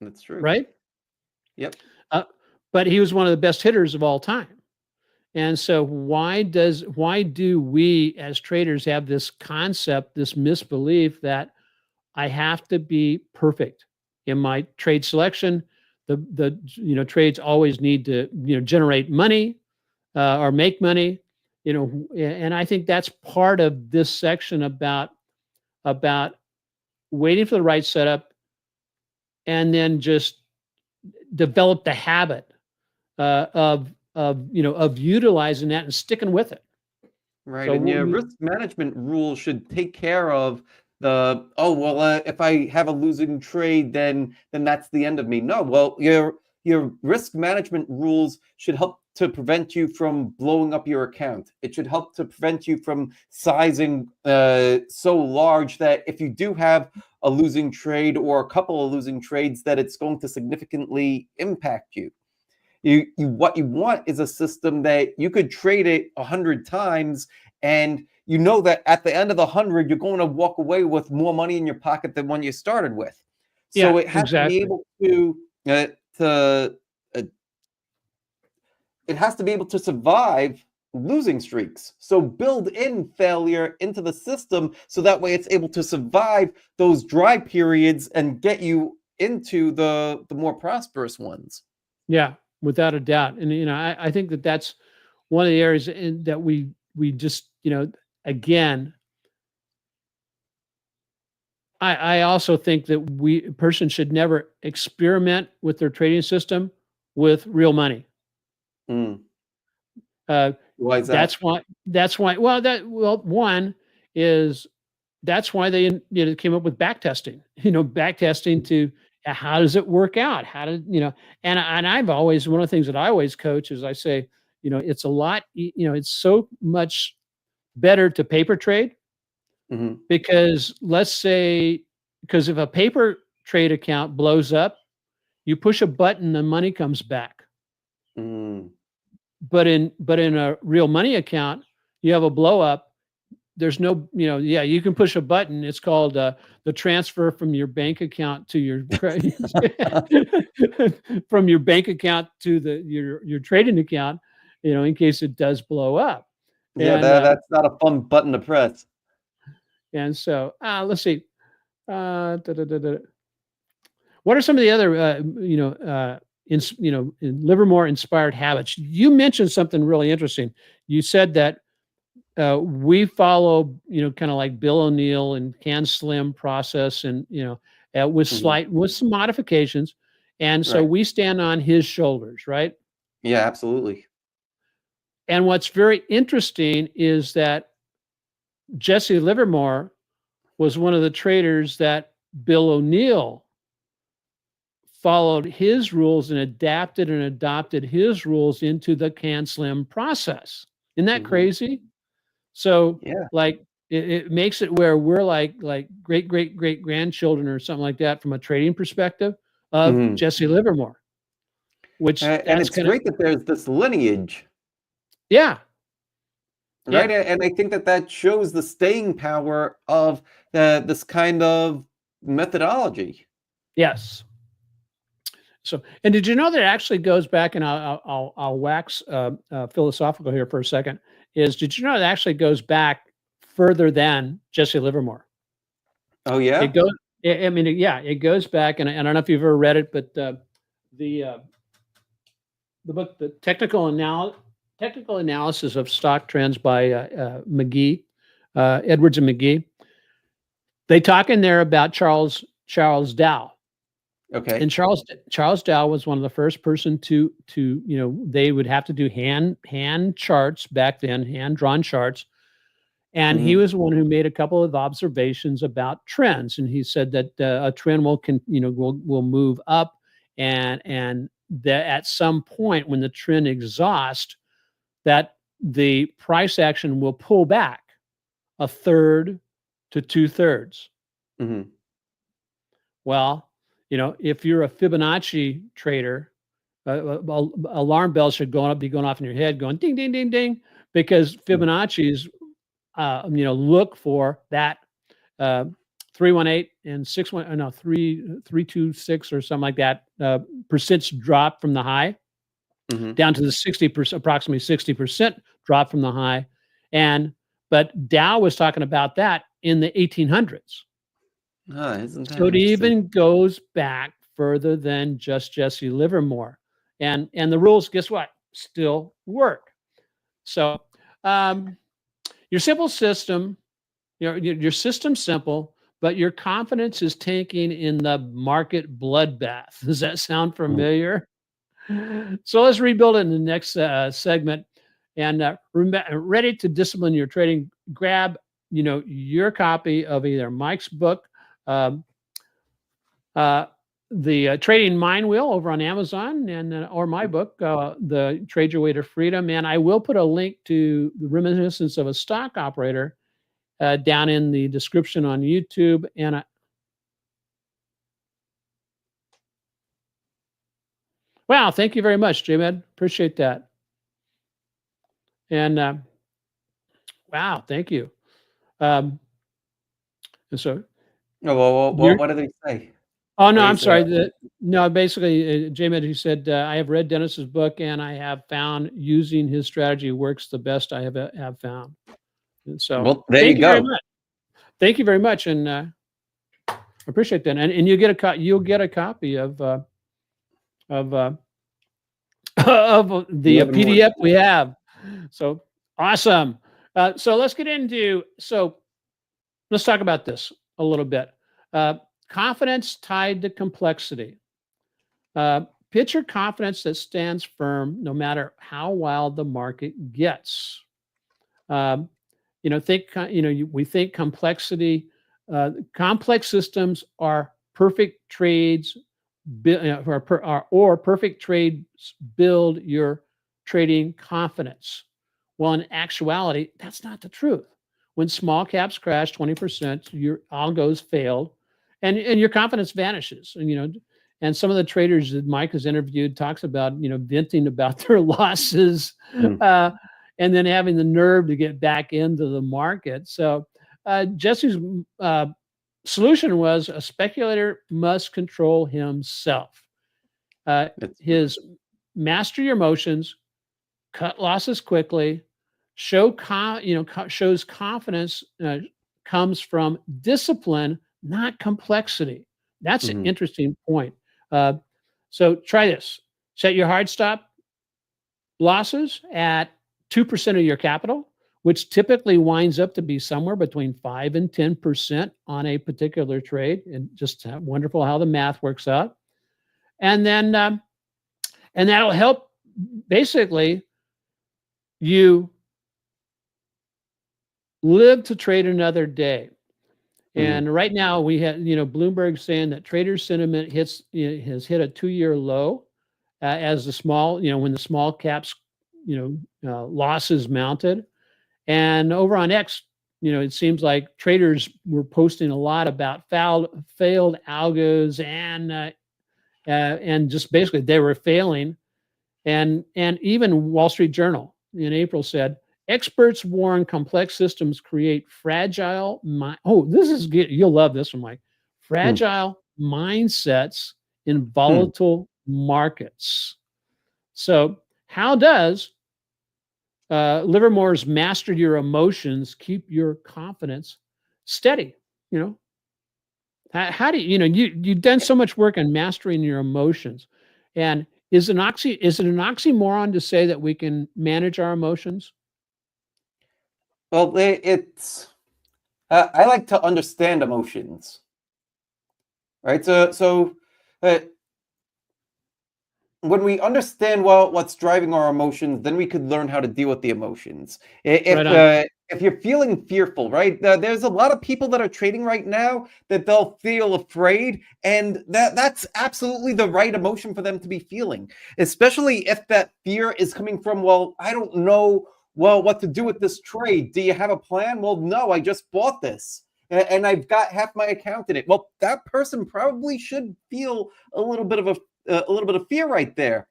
[SPEAKER 2] That's true.
[SPEAKER 1] Right?
[SPEAKER 2] Yep.
[SPEAKER 1] But he was one of the best hitters of all time. And so why do we as traders have this concept, this misbelief that I have to be perfect in my trade selection? The trades always need to generate money or make money, and I think that's part of this section about waiting for the right setup and then just develop the habit of utilizing that and sticking with it.
[SPEAKER 2] Right.
[SPEAKER 1] So
[SPEAKER 2] And your risk management rules should take care of if I have a losing trade, then that's the end of me. No, well, your risk management rules should help to prevent you from blowing up your account. It should help to prevent you from sizing so large that if you do have a losing trade or a couple of losing trades, that it's going to significantly impact you. What you want is a system that you could trade it 100 times, and you know that at the end of the 100, you're going to walk away with more money in your pocket than when you started with. So it has to be able to it has to be able to survive losing streaks. So build in failure into the system so that way it's able to survive those dry periods and get you into the more prosperous ones.
[SPEAKER 1] Yeah, without a doubt. And I think that that's one of the areas that we just again. I also think that a person should never experiment with their trading system with real money.
[SPEAKER 2] Mm.
[SPEAKER 1] Uh,
[SPEAKER 2] Why is that?
[SPEAKER 1] that's why. Well, one is that's why they came up with back testing. Back testing to how does it work out? How did And I've always one of the things that I always coach is I say it's a lot. It's so much better to paper trade
[SPEAKER 2] Mm-hmm.
[SPEAKER 1] because because if a paper trade account blows up, you push a button, the money comes back.
[SPEAKER 2] Mm.
[SPEAKER 1] But in a real money account, you have a blow up. There's no, you can push a button. It's called the transfer from your bank account to your from your bank account to your trading account, in case it does blow up.
[SPEAKER 2] Yeah,
[SPEAKER 1] And
[SPEAKER 2] that's not a fun button to press.
[SPEAKER 1] and so let's see. Da, da, da, da. What are some of the other in Livermore inspired habits? You mentioned something really interesting. You said that we follow, kind of like Bill O'Neill and Can Slim process, and with
[SPEAKER 2] Mm-hmm.
[SPEAKER 1] with some modifications, and so
[SPEAKER 2] Right.
[SPEAKER 1] we stand on his shoulders, right?
[SPEAKER 2] Yeah, absolutely.
[SPEAKER 1] And what's very interesting is that Jesse Livermore was one of the traders that Bill O'Neill followed his rules and adopted his rules into the Can Slim process. Isn't that
[SPEAKER 2] Mm-hmm.
[SPEAKER 1] crazy? So,
[SPEAKER 2] Yeah.
[SPEAKER 1] like, it makes it where we're like great great great grandchildren or something like that from a trading perspective of
[SPEAKER 2] Mm-hmm.
[SPEAKER 1] Jesse Livermore, which
[SPEAKER 2] And
[SPEAKER 1] that's
[SPEAKER 2] it's
[SPEAKER 1] kind of
[SPEAKER 2] great that there's this lineage,
[SPEAKER 1] yeah,
[SPEAKER 2] right?
[SPEAKER 1] yeah,
[SPEAKER 2] And I think that that shows the staying power of this kind of methodology.
[SPEAKER 1] yes. So, and did you know that it actually goes back? And I'll wax philosophical here for a second. Did you know it actually goes back further than Jesse Livermore?
[SPEAKER 2] Oh
[SPEAKER 1] It
[SPEAKER 2] yeah.
[SPEAKER 1] goes. I mean, yeah, it goes back, and I don't know if you've ever read it, but the uh, the book, the technical analysis of stock trends by McGee, Edwards and McGee. They talk in there about Charles Dow, and
[SPEAKER 2] Okay.
[SPEAKER 1] Charles Dow was one of the first person to they would have to do hand charts back then, hand drawn charts, and he
[SPEAKER 2] Mm-hmm.
[SPEAKER 1] was the one who made a couple of observations about trends, and he said that a trend will move up, and that at some point when the trend exhausts, that the price action will pull back a third to two-thirds.
[SPEAKER 2] Mm-hmm.
[SPEAKER 1] Well, if you're a Fibonacci trader, alarm bells should be going off in your head, going ding, ding, ding, ding, because Fibonacci's, look for that 318 and 61, no, 326 or something like that percent drop from the high
[SPEAKER 2] Mm-hmm.
[SPEAKER 1] down to the 60%, approximately 60% drop from the high. But Dow was talking about that in the 1800s.
[SPEAKER 2] Ah, isn't
[SPEAKER 1] So
[SPEAKER 2] that
[SPEAKER 1] it
[SPEAKER 2] interesting?
[SPEAKER 1] even goes back further than just Jesse Livermore. And the rules, guess what? Still work. So um, your simple system, your system's simple, but your confidence is tanking in the market bloodbath. Does that sound
[SPEAKER 2] Mm.
[SPEAKER 1] familiar? So let's rebuild it in the next segment. And ready to discipline your trading, grab your copy of either Mike's book, um, the Trading Mind Wheel over on Amazon, and or my book, The Trade Your Way to Freedom. And I will put a link to the Reminiscence of a Stock Operator down in the description on YouTube. And wow, thank you very much, J-Med. Appreciate that. And wow, thank you. Um, and so
[SPEAKER 2] Oh, well,
[SPEAKER 1] you're
[SPEAKER 2] what do they say?
[SPEAKER 1] Oh, no,
[SPEAKER 2] What do you
[SPEAKER 1] I'm
[SPEAKER 2] say?
[SPEAKER 1] sorry. No, basically, J-Med, he said, I have read Dennis's book and I have found using his strategy works the best I have found. And so
[SPEAKER 2] Well, there you
[SPEAKER 1] thank you very
[SPEAKER 2] go.
[SPEAKER 1] much. Thank you very much. And I appreciate that. And you get you'll get a copy of of the
[SPEAKER 2] Livermore's
[SPEAKER 1] PDF we
[SPEAKER 2] book.
[SPEAKER 1] have. So awesome. So let's talk about this a little bit. Uh, Confidence tied to complexity. Uh, Picture confidence that stands firm no matter how wild the market gets. Um, we think complexity, complex systems are perfect trades, or perfect trades build your trading confidence. Well, in actuality, that's not the truth. When small caps crash 20%, your algos failed, and your confidence vanishes. And some of the traders that Mike has interviewed talks about venting about their losses,
[SPEAKER 2] Mm.
[SPEAKER 1] uh, and then having the nerve to get back into the market. So Jesse's solution was a speculator must control himself.
[SPEAKER 2] It's
[SPEAKER 1] His master your emotions, cut losses quickly, shows confidence comes from discipline, not complexity. That's an
[SPEAKER 2] mhm.
[SPEAKER 1] interesting point. Uh, so try this: set your hard stop losses at 2% of your capital, which typically winds up to be somewhere between 5 and 10% on a particular trade. And just wonderful how the math works out. And then, and that'll help basically you live to trade another day.
[SPEAKER 2] Mhm.
[SPEAKER 1] And right now we have, Bloomberg saying that trader sentiment has hit a 2-year low as the small, when the small caps, losses mounted. And over on X, it seems like traders were posting a lot about failed algos and just basically they were failing. And even Wall Street Journal in April said experts warn complex systems create fragile this is good. You'll love this one, Mike.
[SPEAKER 2] Mm.
[SPEAKER 1] Fragile mindsets in
[SPEAKER 2] Mm.
[SPEAKER 1] volatile markets. So how does Livermore's mastered your emotions, keep your confidence steady? You know, how do you've done so much work on mastering your emotions, and is it an oxymoron to say that we can manage our emotions?
[SPEAKER 2] Well, it's I like to understand emotions, right? Uh, when we understand what's driving our emotions, then we could learn how to deal with the emotions.
[SPEAKER 1] Right on.
[SPEAKER 2] If you're feeling fearful, right? There's a lot of people that are trading right now that they'll feel afraid, and that's absolutely the right emotion for them to be feeling, especially if that fear is coming from, well, I don't know, well, what to do with this trade. Do you have a plan? Well, no, I just bought this. And I've got half my account in it. Well, that person probably should feel a little bit of fear right there.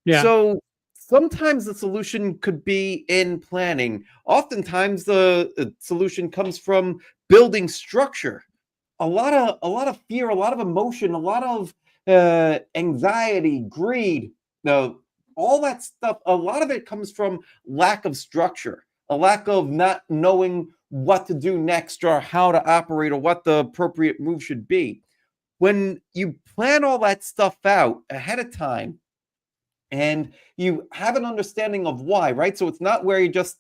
[SPEAKER 1] Yeah.
[SPEAKER 2] So sometimes the solution could be in planning. Oftentimes the solution comes from building structure. A lot of fear, a lot of emotion, a lot of anxiety, greed, no, all that stuff. A lot of it comes from lack of structure, a lack of not knowing what to do next or how to operate or what the appropriate move should be. When you plan all that stuff out ahead of time and you have an understanding of why, right? So it's not where you're just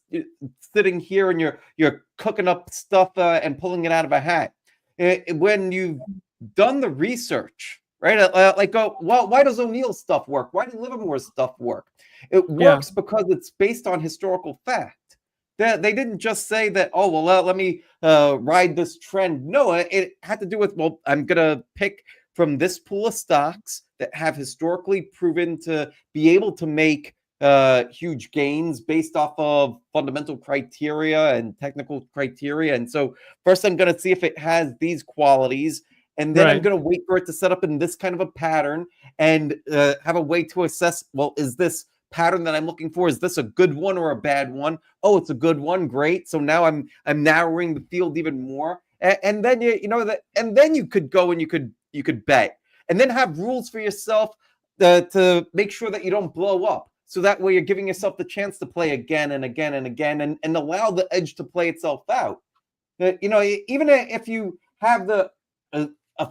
[SPEAKER 2] sitting here and you're cooking up stuff and pulling it out of a hat. When you've done the research, right? Well, why does O'Neill's stuff work? Why did Livermore's stuff work? It
[SPEAKER 1] Yeah.
[SPEAKER 2] works because it's based on historical fact. They didn't just say that, oh, well, let me ride this trend. No, it had to do with, well, I'm going to pick from this pool of stocks that have historically proven to be able to make huge gains based off of fundamental criteria and technical criteria. And so first I'm going to see if it has these qualities. And then I'm
[SPEAKER 1] Right.
[SPEAKER 2] going to wait for it to set up in this kind of a pattern and have a way to assess, well, is this pattern that I'm looking for, is this a good one or a bad one? Oh, it's a good one. Great. So now I'm narrowing the field even more. And then you know that, and then you could go and you could bet. and then have rules for yourself to make sure that you don't blow up. So that way you're giving yourself the chance to play again and again and again, and allow the edge to play itself out. You know, even if you have a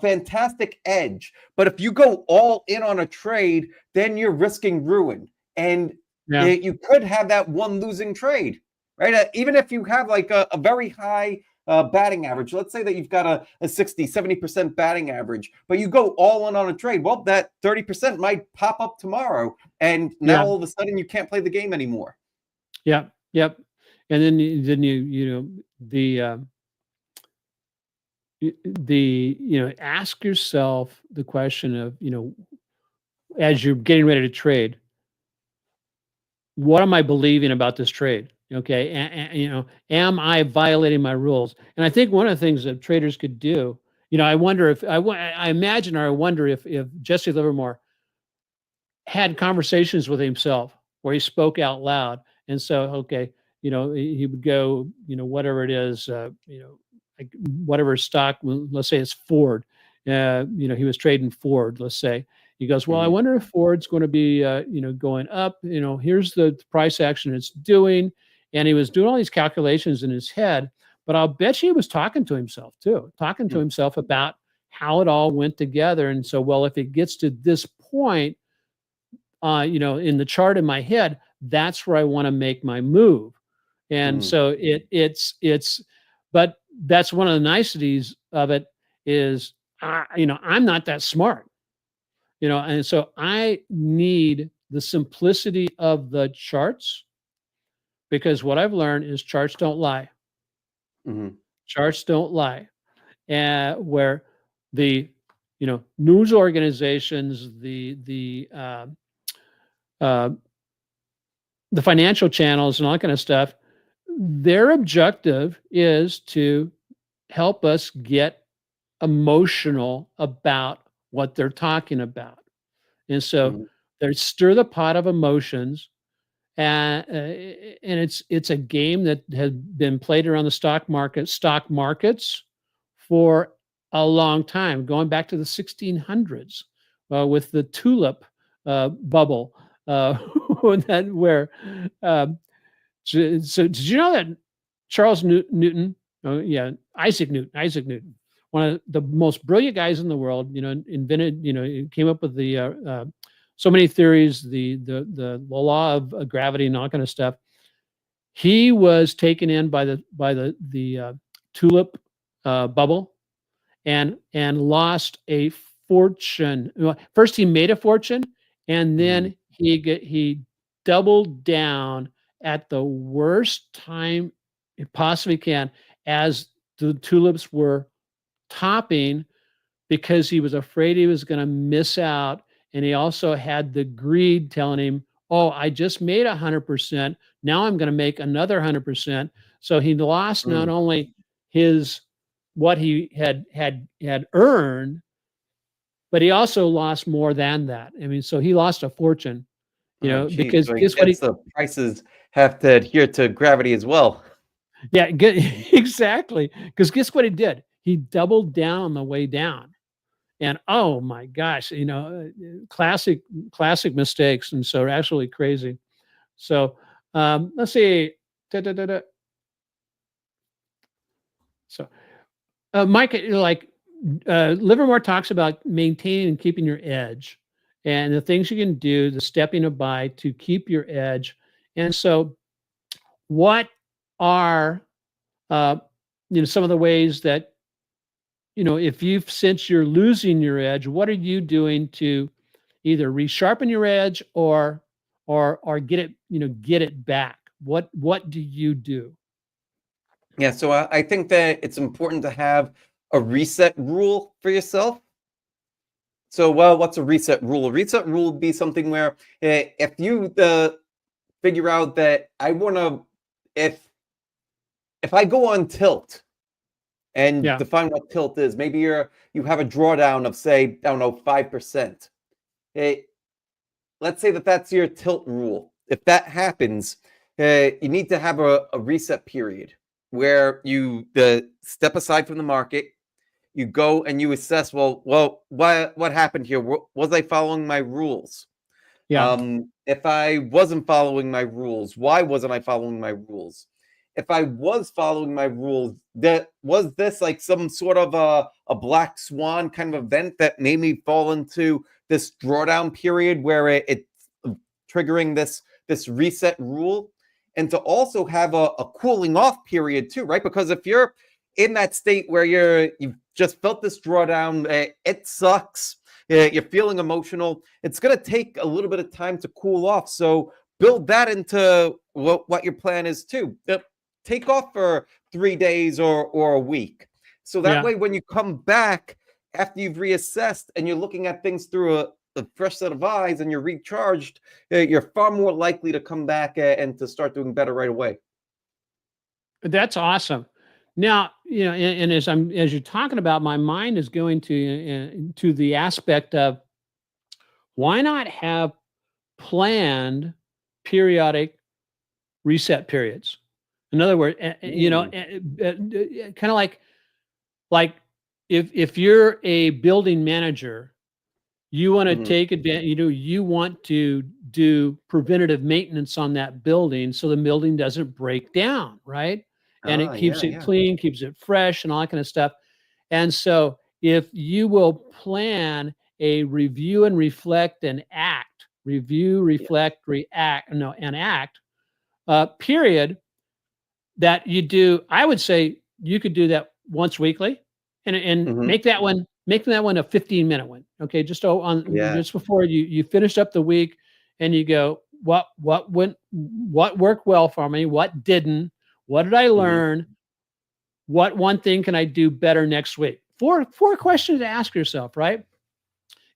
[SPEAKER 2] fantastic edge, but if you go all in on a trade, then you're risking ruin. And you could have that one losing trade, right? Even if you have like a very high batting average, let's say that you've got a 60, 70% batting average, but you go all in on a trade, well, that 30% might pop up tomorrow. And now all of a sudden you can't play the game anymore.
[SPEAKER 1] Yeah. Yep. And then ask yourself the question of, as you're getting ready to trade, what am I believing about this trade? Okay. And am I violating my rules? And I think one of the things that traders could do, I wonder if I imagine, or I wonder if Jesse Livermore had conversations with himself where he spoke out loud. And so, okay, he would go, whatever it is, like whatever stock, let's say it's Ford, he was trading Ford, let's say. He goes, well, I wonder if Ford's going to be, going up, here's the price action it's doing. And he was doing all these calculations in his head, but I'll bet you he was talking to himself too, talking to himself about how it all went together. And so, well, if it gets to this point, in the chart in my head, that's where I want to make my move. And so but that's one of the niceties of it is, I'm not that smart, and so I need the simplicity of the charts, because what I've learned is charts don't lie. Charts don't lie. And where the, news organizations, the financial channels and all that kind of stuff, their objective is to help us get emotional about what they're talking about. And so they stir the pot of emotions, and it's a game that has been played around the stock markets for a long time, going back to the 1600s with the tulip bubble. So did you know that Charles Newton, Isaac Newton, one of the most brilliant guys in the world, invented, came up with the so many theories, the law of gravity and all kind of stuff. He was taken in by the tulip bubble and lost a fortune. First, he made a fortune, and then he doubled down at the worst time it possibly can, as the tulips were topping, because he was afraid he was going to miss out. And he also had the greed telling him, oh, I just made 100%. Now I'm going to make another 100%. So he lost not only what he had earned, but he also lost more than that. I mean, so he lost a fortune, because
[SPEAKER 2] so
[SPEAKER 1] guess what?
[SPEAKER 2] The prices have to adhere to gravity as well.
[SPEAKER 1] Yeah, exactly. Because guess what he did? He doubled down on the way down. And oh my gosh, classic mistakes. And so absolutely crazy. So let's see. So Mike, Livermore talks about maintaining and keeping your edge, and the things you can do, the stepping of by to keep your edge. And so what are some of the ways that, if you've, since you're losing your edge, what are you doing to either resharpen your edge or get it back? What do you do?
[SPEAKER 2] Yeah, so I think that it's important to have a reset rule for yourself. So, well, what's a reset rule? A reset rule would be something where if you figure out that I want to, if I go on tilt and define what tilt is, maybe you have a drawdown of, say, I don't know, 5%. Let's say that that's your tilt rule. If that happens, you need to have a reset period where you step aside from the market, you go and you assess, well, what happened here? Was I following my rules?
[SPEAKER 1] Yeah.
[SPEAKER 2] If I wasn't following my rules, why wasn't I following my rules? If I was following my rules, was this like some sort of a black swan kind of event that made me fall into this drawdown period where it's triggering this reset rule? And to also have a cooling off period too, right? Because if you're in that state where you've just felt this drawdown, it sucks. You're feeling emotional. It's going to take a little bit of time to cool off. So build that into what your plan is too. Take off for 3 days or a week. So that way, when you come back after you've reassessed and you're looking at things through a fresh set of eyes and you're recharged, you're far more likely to come back and to start doing better right away.
[SPEAKER 1] That's awesome. Now, and as you're talking about, my mind is going to the aspect of why not have planned periodic reset periods? In other words, kind of like if you're a building manager, you want to take advantage, you want to do preventative maintenance on that building so the building doesn't break down, right? And it keeps it clean, keeps it fresh, and all that kind of stuff. And so if you will plan a review and reflect and act, and act period that you do, I would say you could do that once weekly and make that one a 15-minute one. Okay. Just just before you finish up the week and you go, what worked well for me? What didn't? What did I learn? What one thing can I do better next week? Four questions to ask yourself, right?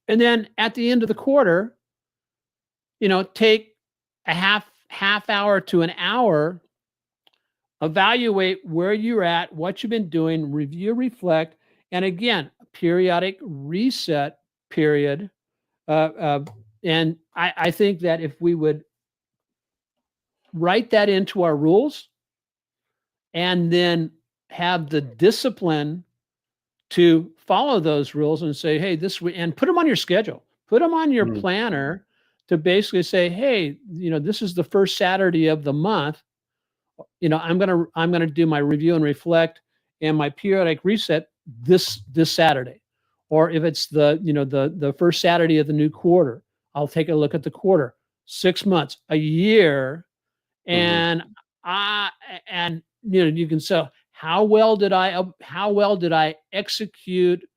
[SPEAKER 1] And then at the end of the quarter, take a half hour to an hour, evaluate where you're at, what you've been doing, review, reflect, and again, a periodic reset period. And I think that if we would write that into our rules and then have the discipline to follow those rules and say, hey, and put them on your schedule, put them on your planner to basically say, hey, this is the first Saturday of the month. I'm gonna do my review and reflect and my periodic reset this Saturday. Or if it's the first Saturday of the new quarter, I'll take a look at the quarter, 6 months, a year, and you can say how well did I execute,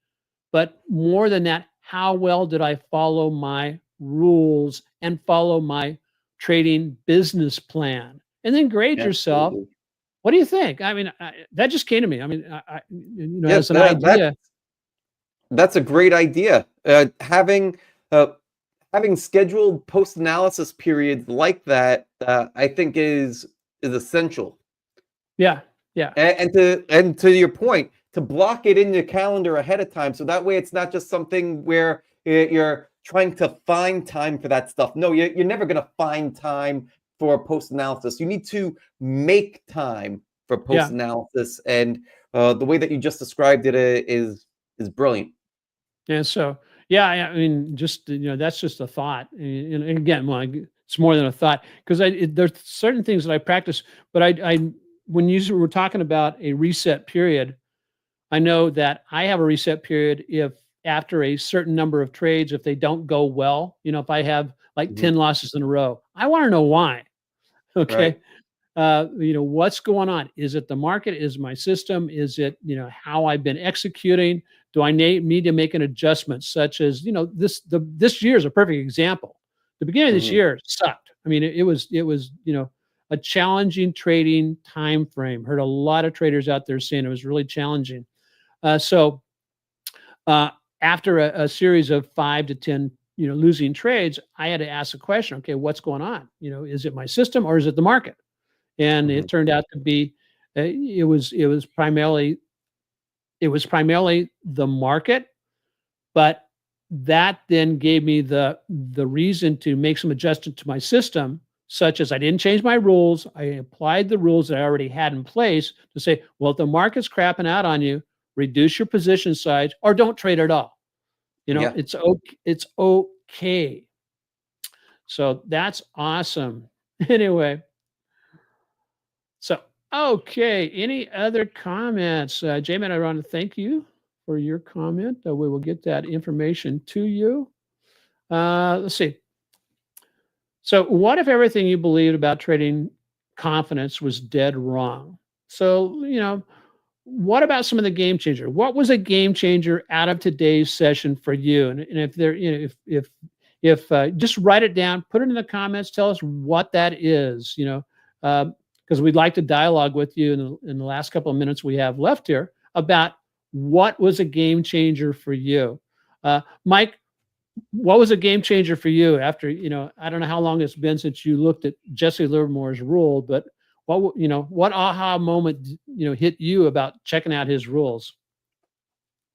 [SPEAKER 1] but more than that, how well did I follow my rules and follow my trading business plan? And then grade yourself. What do you think? I mean, that just came to me. I mean, as an idea.
[SPEAKER 2] That's a great idea. Having scheduled post-analysis periods like that, I think is essential.
[SPEAKER 1] Yeah, yeah.
[SPEAKER 2] And to your point, to block it in your calendar ahead of time, so that way it's not just something where you're trying to find time for that stuff. No, you're never going to find time for post-analysis. You need to make time for post-analysis, and the way that you just described it is brilliant.
[SPEAKER 1] And so, I mean, just that's just a thought. And again, it's more than a thought because there's certain things that I practice. But when you were talking about a reset period, I know that I have a reset period if after a certain number of trades, if they don't go well, if I have like 10 losses in a row, I want to know why. Okay. Right. What's going on? Is it the market? Is my system? Is it, how I've been executing? Do I need to make an adjustment such as, this year is a perfect example. The beginning of this year sucked. I mean, it was, a challenging trading time frame. Heard a lot of traders out there saying it was really challenging. So after a series of 5 to 10, losing trades, I had to ask the question, okay, what's going on? Is it my system or is it the market? And it turned out to be, it was primarily the market, but that then gave me the reason to make some adjustment to my system, such as I didn't change my rules. I applied the rules that I already had in place to say, well, if the market's crapping out on you, reduce your position size, or don't trade at all.
[SPEAKER 2] Yeah.
[SPEAKER 1] It's okay. It's okay. So that's awesome. Anyway, so okay. Any other comments? J-Man, I want to thank you for your comment. We will get that information to you. Let's see. So, what if everything you believed about trading confidence was dead wrong? So, what about some of the game changer? What was a game changer out of today's session for you? And if there, if just write it down, put it in the comments, tell us what that is. Because we'd like to dialogue with you in the last couple of minutes we have left here about what was a game changer for you. Mike, what was a game changer for you after, I don't know how long it's been since you looked at Jesse Livermore's rule, but what aha moment, hit you about checking out his rules?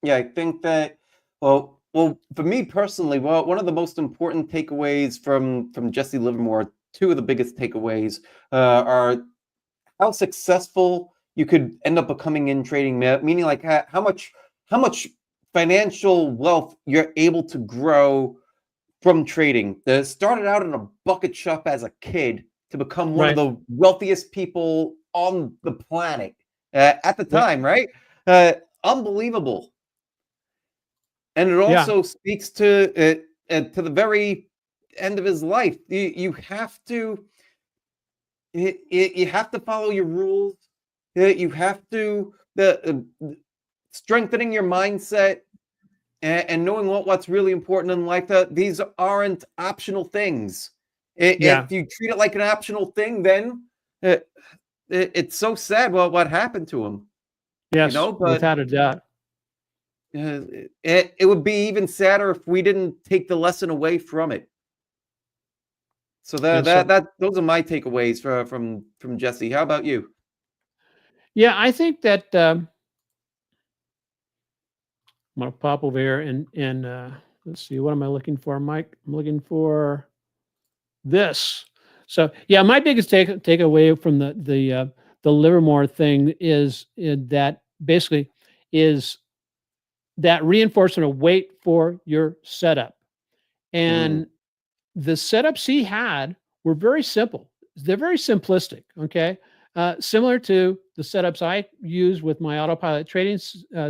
[SPEAKER 2] Yeah, I think that, well, for me personally, one of the most important takeaways from Jesse Livermore, two of the biggest takeaways are how successful you could end up becoming in trading, meaning like how much financial wealth you're able to grow from trading. That started out in a bucket shop as a kid to become one of the wealthiest people on the planet at the time, right? Unbelievable. And it also speaks to the very end of his life. You have to follow your rules. You have to strengthening your mindset and knowing what's really important in life. These aren't optional things. If you treat it like an optional thing, then it's so sad. Well, what happened to him?
[SPEAKER 1] Yes, without a doubt.
[SPEAKER 2] It would be even sadder if we didn't take the lesson away from it. So those are my takeaways from Jesse. How about you?
[SPEAKER 1] Yeah, I think that I'm gonna pop over here and let's see, what am I looking for, Mike? I'm looking for this. So yeah, my biggest takeaway from the Livermore thing is that basically is that reinforcement of wait for your setup. And the setups he had were very simple. They're very simplistic. Okay. Similar to the setups I use with my AutoPilot trading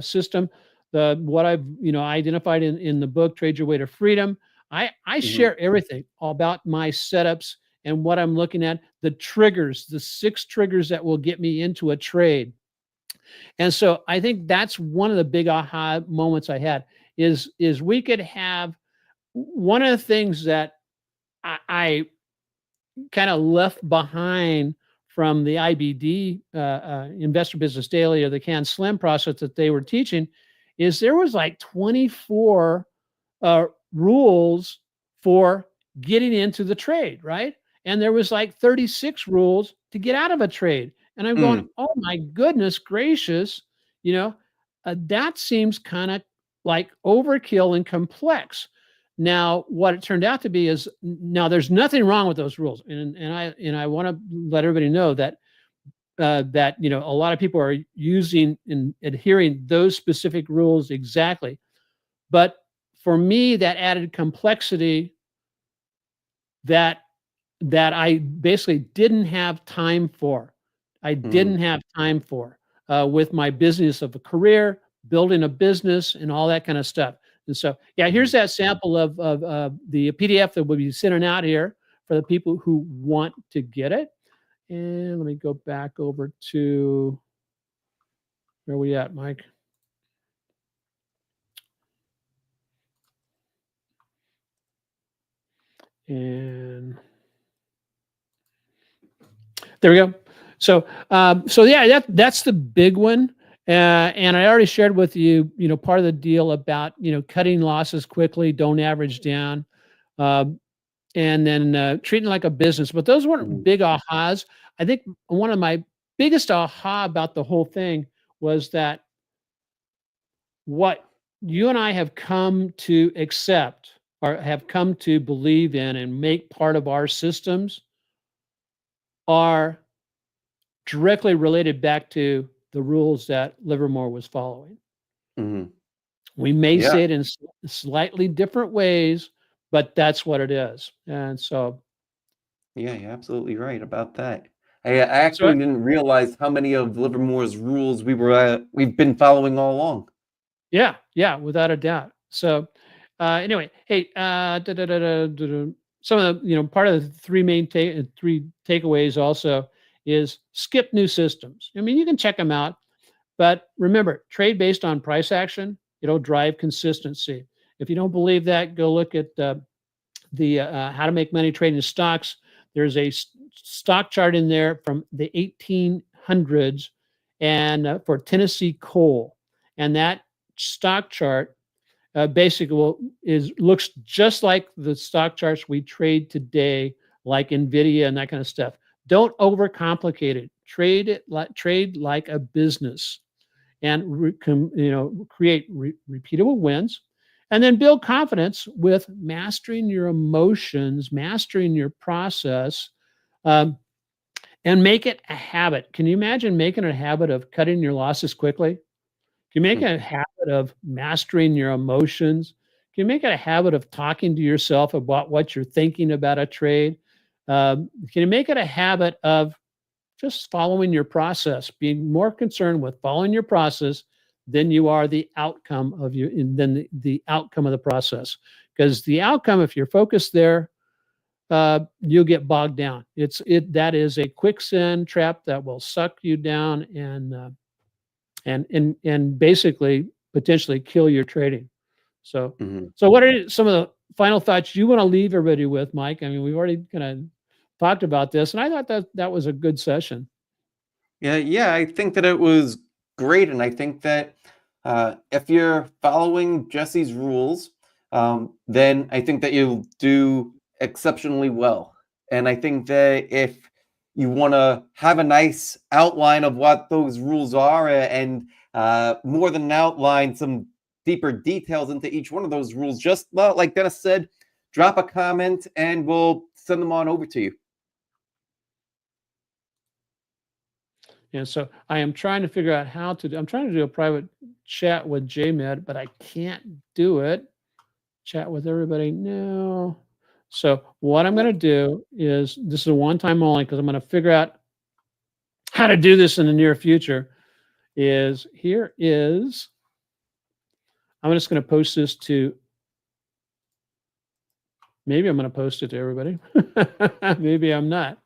[SPEAKER 1] system, what I've identified in the book Trade Your Way to Freedom. I share everything about my setups and what I'm looking at, the triggers, the 6 triggers that will get me into a trade. And so I think that's one of the big aha moments I had is we could have one of the things that I kind of left behind from the IBD Investor Business Daily or the Can Slim process that they were teaching is there was like 24 rules for getting into the trade, right? And there was like 36 rules to get out of a trade. And I'm going, oh my goodness gracious, that seems kind of like overkill and complex. Now, what it turned out to be is now there's nothing wrong with those rules, and I want to let everybody know that that a lot of people are using and adhering those specific rules exactly, but for me that added complexity that I basically didn't have time for. I didn't have time for with my business of a career, building a business, and all that kind of stuff. And so, yeah, here's that sample of the PDF that will be sent out here for the people who want to get it. And let me go back over to where are we at, Mike? And there we go. So, yeah, that's the big one. And I already shared with you, part of the deal about, cutting losses quickly, don't average down, and then treating like a business. But those weren't big ahas. I think one of my biggest aha about the whole thing was that what you and I have come to accept or have come to believe in and make part of our systems are directly related back to the rules that Livermore was following.
[SPEAKER 2] Mhm.
[SPEAKER 1] We may
[SPEAKER 2] Yeah.
[SPEAKER 1] say it in slightly different ways, but that's what it is. And so,
[SPEAKER 2] Yeah, you're absolutely right about that. I
[SPEAKER 1] so
[SPEAKER 2] actually didn't realize how many of Livermore's rules we've been following all along.
[SPEAKER 1] yeah, yeah, without a doubt. So, anyway, hey, some of the, part of the three takeaways also is skip new systems. I mean, you can check them out, but remember, trade based on price action. It'll drive consistency. If you don't believe that, go look at the How to Make Money Trading Stocks. There's a stock chart in there from the 1800s and for Tennessee coal, and that stock chart basically looks just like the stock charts we trade today, like Nvidia and that kind of stuff. Don't overcomplicate it. Trade like a business, and create repeatable wins, and then build confidence with mastering your emotions, mastering your process, um, and make it a habit. Can you imagine making a habit of cutting your losses quickly? Can you make
[SPEAKER 2] Hmm.
[SPEAKER 1] a habit of mastering your emotions? Can you make it a habit of talking to yourself about what you're thinking about a trade? Can you make it a habit of just following your process, being more concerned with following your process than you are the outcome of you, than the outcome of the process? Because the outcome, if you're focused there, you'll get bogged down. That is a quicksand trap that will suck you down and basically potentially kill your trading. So,
[SPEAKER 2] Hmm.
[SPEAKER 1] what are some of the final thoughts you want to leave everybody with, Mike? I mean, we've already kind of talked about this, and I thought that was a good session.
[SPEAKER 2] Yeah, yeah, I think that it was great, and I think that if you're following Jesse's rules, then I think that you'll do exceptionally well. And I think that if you want to have a nice outline of what those rules are, and more than an outline, some deeper details into each one of those rules, just well, like Dennis said, drop a comment, and we'll send them on over to you.
[SPEAKER 1] And so I am trying to figure out how to I'm trying to do a private chat with JMed, but I can't do it. Chat with everybody. No. So what I'm going to do is this is a one time only because I'm going to figure out how to do this in the near future. I'm just going to post this to maybe I'm going to post it to everybody. Maybe I'm not.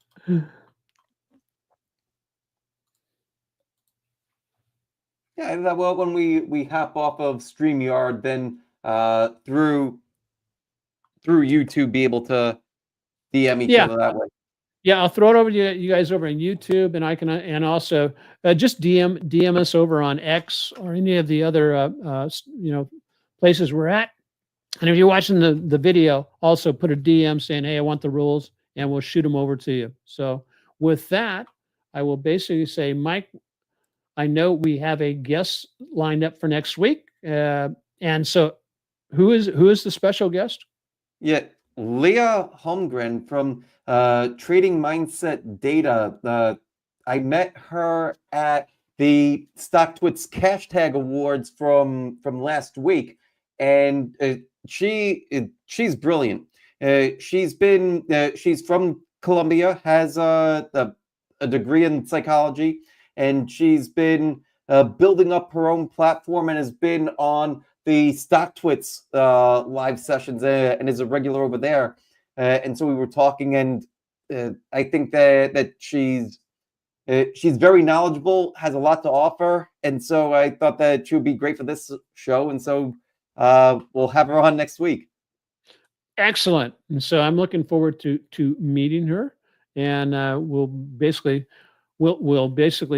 [SPEAKER 2] Yeah, well, when we hop off of StreamYard, then through YouTube, be able to DM each
[SPEAKER 1] Yeah.
[SPEAKER 2] other that way.
[SPEAKER 1] Yeah, I'll throw it over to you guys over on YouTube, and I can, and also just DM us over on X or any of the other places we're at. And if you're watching the video, also put a DM saying, "Hey, I want the rules," and we'll shoot them over to you. So with that, I will basically say, Mike, I know we have a guest lined up for next week, and so who is the special guest?
[SPEAKER 2] Yeah, Leah Holmgren from Trading Mindset Data. I met her at the StockTwits Cash Tag Awards from last week, and she's brilliant. She's from Columbia, has a degree in psychology, and she's been building up her own platform and has been on the StockTwits live sessions, and is a regular over there. And so we were talking, and I think that she's very knowledgeable, has a lot to offer, and so I thought that she would be great for this show, and so we'll have her on next week.
[SPEAKER 1] Excellent. And so I'm looking forward to meeting her, and we'll basically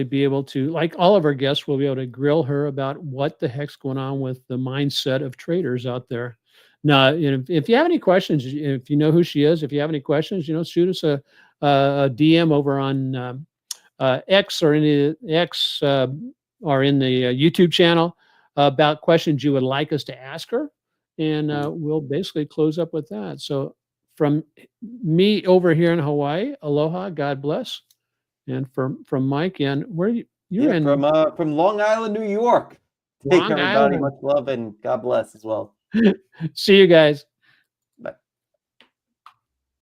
[SPEAKER 1] be able to, like all of our guests, we'll be able to grill her about what the heck's going on with the mindset of traders out there. Now, if you have any questions, if you know who she is, if you have any questions, shoot us a DM over on X or any X or in the YouTube channel about questions you would like us to ask her, and
[SPEAKER 2] Mhm.
[SPEAKER 1] we'll basically close up with that. So, from me over here in Hawaii, aloha, God bless, and from Mike in where you're
[SPEAKER 2] Yeah,
[SPEAKER 1] in.
[SPEAKER 2] from Long Island, New York. Take
[SPEAKER 1] Long
[SPEAKER 2] care, everybody.
[SPEAKER 1] Island.
[SPEAKER 2] Much love and God bless as well.
[SPEAKER 1] See you guys.